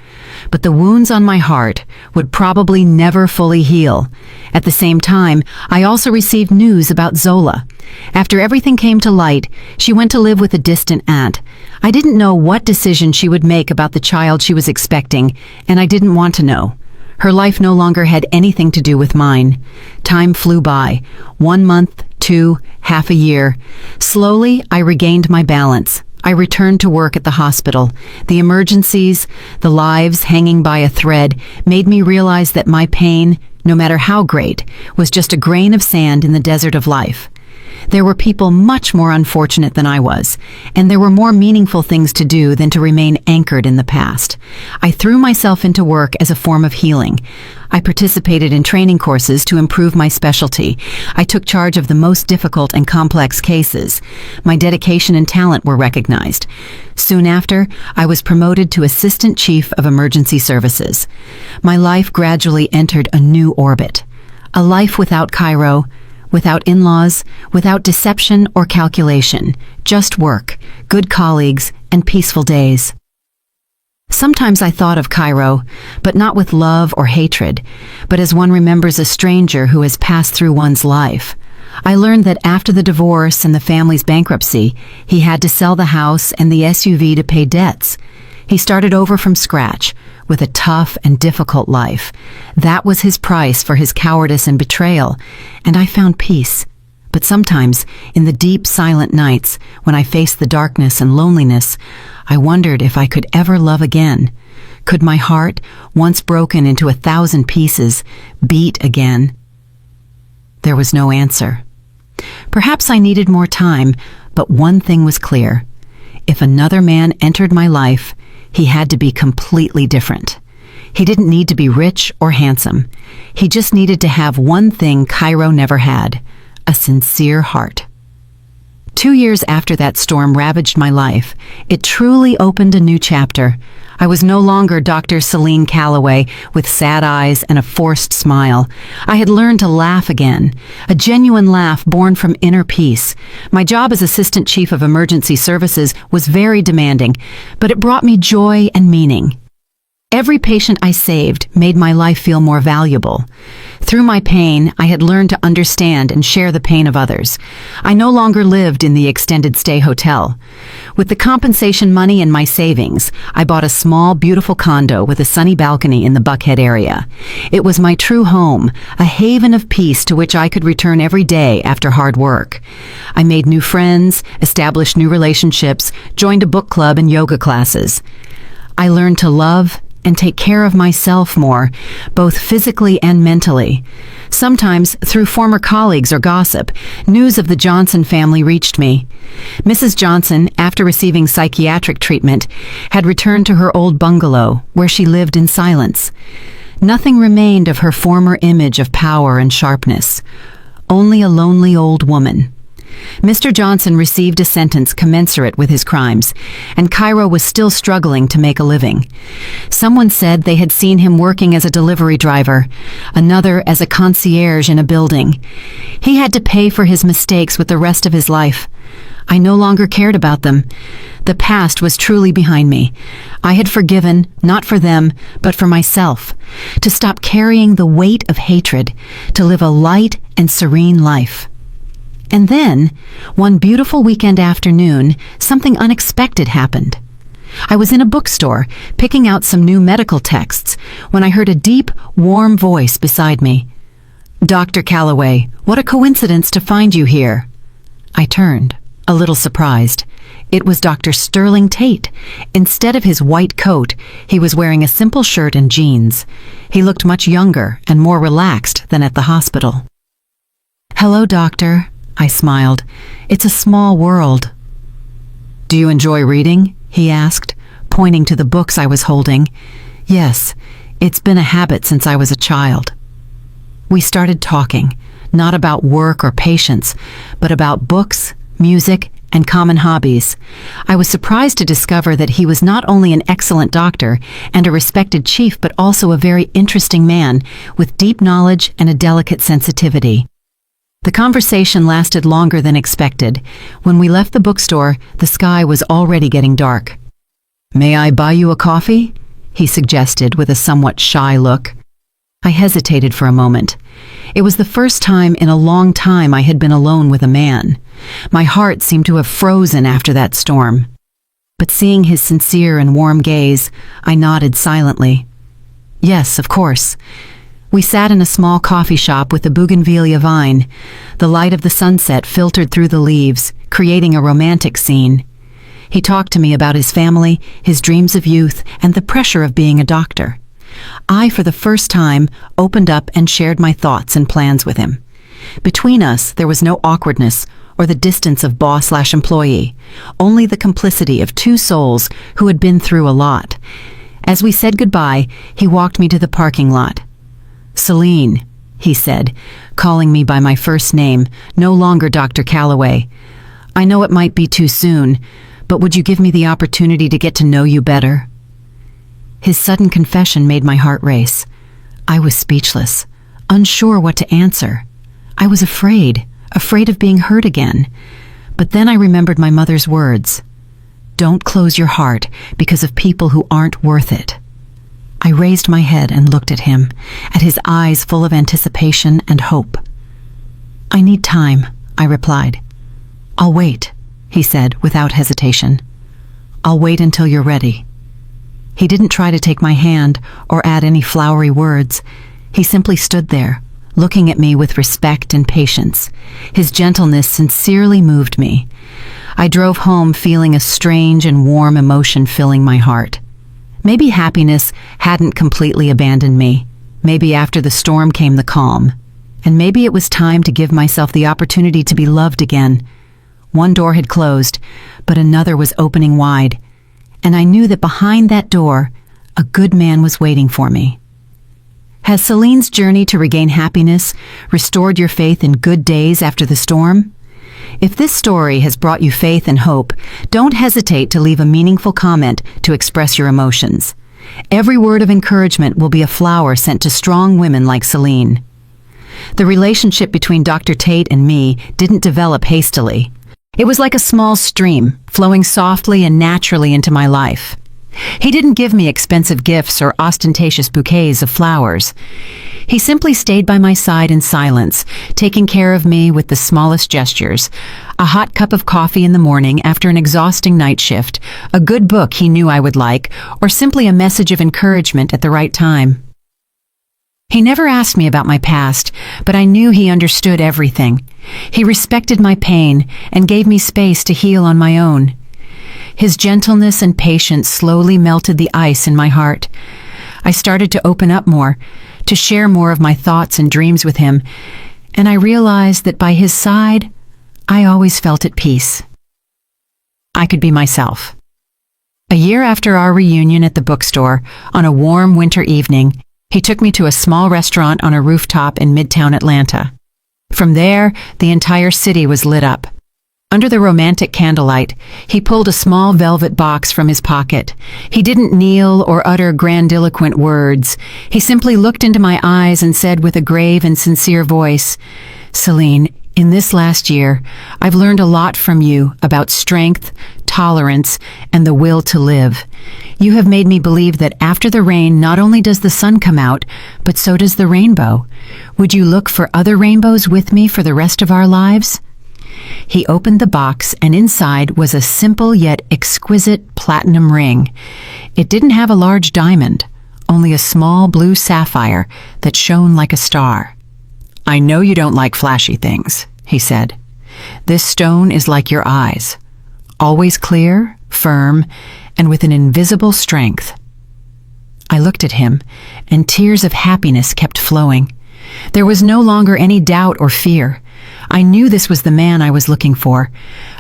But the wounds on my heart would probably never fully heal. At the same time, I also received news about Zola. After everything came to light, she went to live with a distant aunt. I didn't know what decision she would make about the child she was expecting, and I didn't want to know. Her life no longer had anything to do with mine. Time flew by. 1 month, 2, half a year. Slowly, I regained my balance. I returned to work at the hospital. The emergencies, the lives hanging by a thread, made me realize that my pain, no matter how great, was just a grain of sand in the desert of life. There were people much more unfortunate than I was, and there were more meaningful things to do than to remain anchored in the past. I threw myself into work as a form of healing. I participated in training courses to improve my specialty. I took charge of the most difficult and complex cases. My dedication and talent were recognized. Soon after, I was promoted to Assistant Chief of Emergency Services. My life gradually entered a new orbit. A life without Cairo, without in-laws, without deception or calculation, just work, good colleagues, and peaceful days. Sometimes I thought of Cairo, but not with love or hatred, but as one remembers a stranger who has passed through one's life. I learned that after the divorce and the family's bankruptcy, he had to sell the house and the SUV to pay debts. He started over from scratch, with a tough and difficult life. That was his price for his cowardice and betrayal, and I found peace. But sometimes, in the deep, silent nights, when I faced the darkness and loneliness, I wondered if I could ever love again. Could my heart, once broken into 1,000 pieces, beat again? There was no answer. Perhaps I needed more time, but one thing was clear. If another man entered my life, he had to be completely different. He didn't need to be rich or handsome. He just needed to have one thing Cairo never had: a sincere heart. 2 years after that storm ravaged my life, it truly opened a new chapter. I was no longer Dr. Celine Calloway with sad eyes and a forced smile. I had learned to laugh again, a genuine laugh born from inner peace. My job as Assistant Chief of Emergency Services was very demanding, but it brought me joy and meaning. Every patient I saved made my life feel more valuable. Through my pain, I had learned to understand and share the pain of others. I no longer lived in the extended stay hotel. With the compensation money and my savings, I bought a small, beautiful condo with a sunny balcony in the Buckhead area. It was my true home, a haven of peace to which I could return every day after hard work. I made new friends, established new relationships, joined a book club and yoga classes. I learned to love and take care of myself more, both physically and mentally. Sometimes, through former colleagues or gossip, news of the Johnson family reached me. Mrs. Johnson, after receiving psychiatric treatment, had returned to her old bungalow, where she lived in silence. Nothing remained of her former image of power and sharpness. Only a lonely old woman. Mr. Johnson received a sentence commensurate with his crimes, and Cairo was still struggling to make a living. Someone said they had seen him working as a delivery driver, another as a concierge in a building. He had to pay for his mistakes with the rest of his life. I no longer cared about them. The past was truly behind me. I had forgiven, not for them, but for myself, to stop carrying the weight of hatred, to live a light and serene life. And then, one beautiful weekend afternoon, something unexpected happened. I was in a bookstore, picking out some new medical texts, when I heard a deep, warm voice beside me. "Dr. Calloway, what a coincidence to find you here." I turned, a little surprised. It was Dr. Sterling Tate. Instead of his white coat, he was wearing a simple shirt and jeans. He looked much younger and more relaxed than at the hospital. "Hello, doctor," I smiled. "It's a small world." "Do you enjoy reading?" he asked, pointing to the books I was holding. "Yes, it's been a habit since I was a child." We started talking, not about work or patients, but about books, music, and common hobbies. I was surprised to discover that he was not only an excellent doctor and a respected chief, but also a very interesting man with deep knowledge and a delicate sensitivity. The conversation lasted longer than expected. When we left the bookstore, the sky was already getting dark. "May I buy you a coffee?" he suggested with a somewhat shy look. I hesitated for a moment. It was the first time in a long time I had been alone with a man. My heart seemed to have frozen after that storm. But seeing his sincere and warm gaze, I nodded silently. "Yes, of course." We sat in a small coffee shop with a bougainvillea vine. The light of the sunset filtered through the leaves, creating a romantic scene. He talked to me about his family, his dreams of youth, and the pressure of being a doctor. I, for the first time, opened up and shared my thoughts and plans with him. Between us, there was no awkwardness or the distance of boss/employee, only the complicity of two souls who had been through a lot. As we said goodbye, he walked me to the parking lot. "Celine," he said, calling me by my first name, no longer Dr. Calloway. "I know it might be too soon, but would you give me the opportunity to get to know you better?" His sudden confession made my heart race. I was speechless, unsure what to answer. I was afraid of being hurt again. But then I remembered my mother's words. "Don't close your heart because of people who aren't worth it." I raised my head and looked at him, at his eyes full of anticipation and hope. "I need time," I replied. "I'll wait," he said without hesitation. "I'll wait until you're ready." He didn't try to take my hand or add any flowery words. He simply stood there, looking at me with respect and patience. His gentleness sincerely moved me. I drove home feeling a strange and warm emotion filling my heart. Maybe happiness hadn't completely abandoned me. Maybe after the storm came the calm. And maybe it was time to give myself the opportunity to be loved again. One door had closed, but another was opening wide. And I knew that behind that door, a good man was waiting for me. Has Celine's journey to regain happiness restored your faith in good days after the storm? If this story has brought you faith and hope, don't hesitate to leave a meaningful comment to express your emotions. Every word of encouragement will be a flower sent to strong women like Celine. The relationship between Dr. Tate and me didn't develop hastily. It was like a small stream, flowing softly and naturally into my life. He didn't give me expensive gifts or ostentatious bouquets of flowers. He simply stayed by my side in silence, taking care of me with the smallest gestures. A hot cup of coffee in the morning after an exhausting night shift, a good book he knew I would like, or simply a message of encouragement at the right time. He never asked me about my past, but I knew he understood everything. He respected my pain and gave me space to heal on my own. His gentleness and patience slowly melted the ice in my heart. I started to open up more, to share more of my thoughts and dreams with him, and I realized that by his side, I always felt at peace. I could be myself. A year after our reunion at the bookstore, on a warm winter evening, he took me to a small restaurant on a rooftop in Midtown Atlanta. From there, the entire city was lit up. Under the romantic candlelight, he pulled a small velvet box from his pocket. He didn't kneel or utter grandiloquent words. He simply looked into my eyes and said with a grave and sincere voice, "Celine, in this last year, I've learned a lot from you about strength, tolerance, and the will to live. You have made me believe that after the rain, not only does the sun come out, but so does the rainbow. Would you look for other rainbows with me for the rest of our lives?" He opened the box, and inside was a simple yet exquisite platinum ring. It didn't have a large diamond, only a small blue sapphire that shone like a star. "I know you don't like flashy things," he said. "This stone is like your eyes, always clear, firm, and with an invisible strength." I looked at him, and tears of happiness kept flowing. There was no longer any doubt or fear. I knew this was the man I was looking for,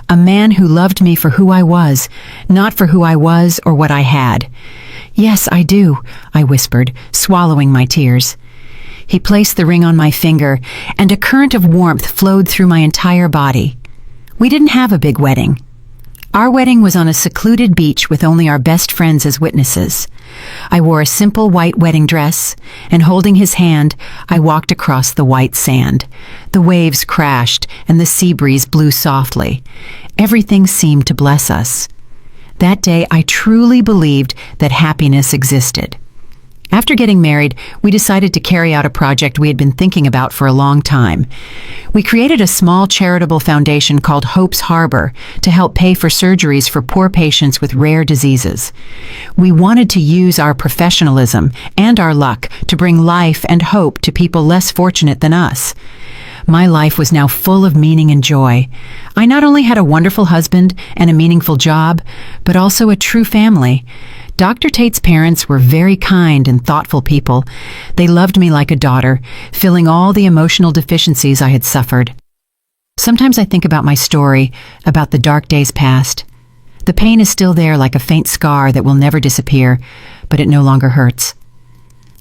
a man who loved me for who I was, not for who I was or what I had. "Yes, I do," I whispered, swallowing my tears. He placed the ring on my finger, and a current of warmth flowed through my entire body. We didn't have a big wedding. Our wedding was on a secluded beach with only our best friends as witnesses. I wore a simple white wedding dress, and holding his hand, I walked across the white sand. The waves crashed, and the sea breeze blew softly. Everything seemed to bless us. That day, I truly believed that happiness existed. After getting married, we decided to carry out a project we had been thinking about for a long time. We created a small charitable foundation called Hope's Harbor to help pay for surgeries for poor patients with rare diseases. We wanted to use our professionalism and our luck to bring life and hope to people less fortunate than us. My life was now full of meaning and joy. I not only had a wonderful husband and a meaningful job, but also a true family. Dr. Tate's parents were very kind and thoughtful people. They loved me like a daughter, filling all the emotional deficiencies I had suffered. Sometimes I think about my story, about the dark days past. The pain is still there like a faint scar that will never disappear, but it no longer hurts.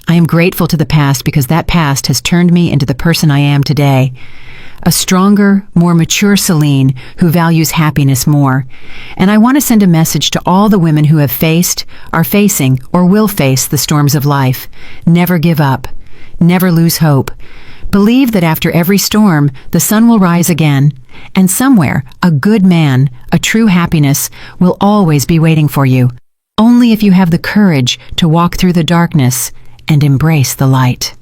I am grateful to the past because that past has turned me into the person I am today. A stronger, more mature Celine who values happiness more. And I want to send a message to all the women who have faced, are facing, or will face the storms of life. Never give up. Never lose hope. Believe that after every storm, the sun will rise again. And somewhere, a good man, a true happiness, will always be waiting for you. Only if you have the courage to walk through the darkness and embrace the light.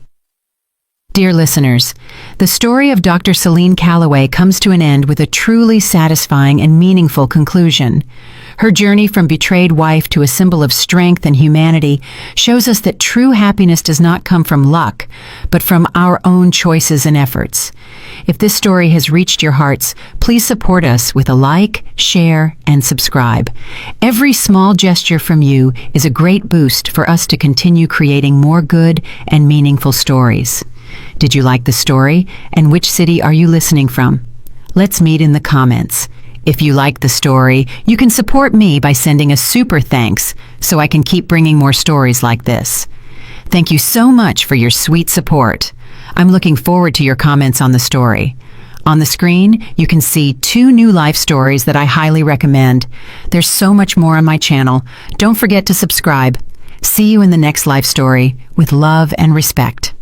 Dear listeners, the story of Dr. Celine Calloway comes to an end with a truly satisfying and meaningful conclusion. Her journey from betrayed wife to a symbol of strength and humanity shows us that true happiness does not come from luck, but from our own choices and efforts. If this story has reached your hearts, please support us with a like, share, and subscribe. Every small gesture from you is a great boost for us to continue creating more good and meaningful stories. Did you like the story? And which city are you listening from? Let's meet in the comments. If you like the story, you can support me by sending a super thanks so I can keep bringing more stories like this. Thank you so much for your sweet support. I'm looking forward to your comments on the story. On the screen, you can see 2 new life stories that I highly recommend. There's so much more on my channel. Don't forget to subscribe. See you in the next life story with love and respect.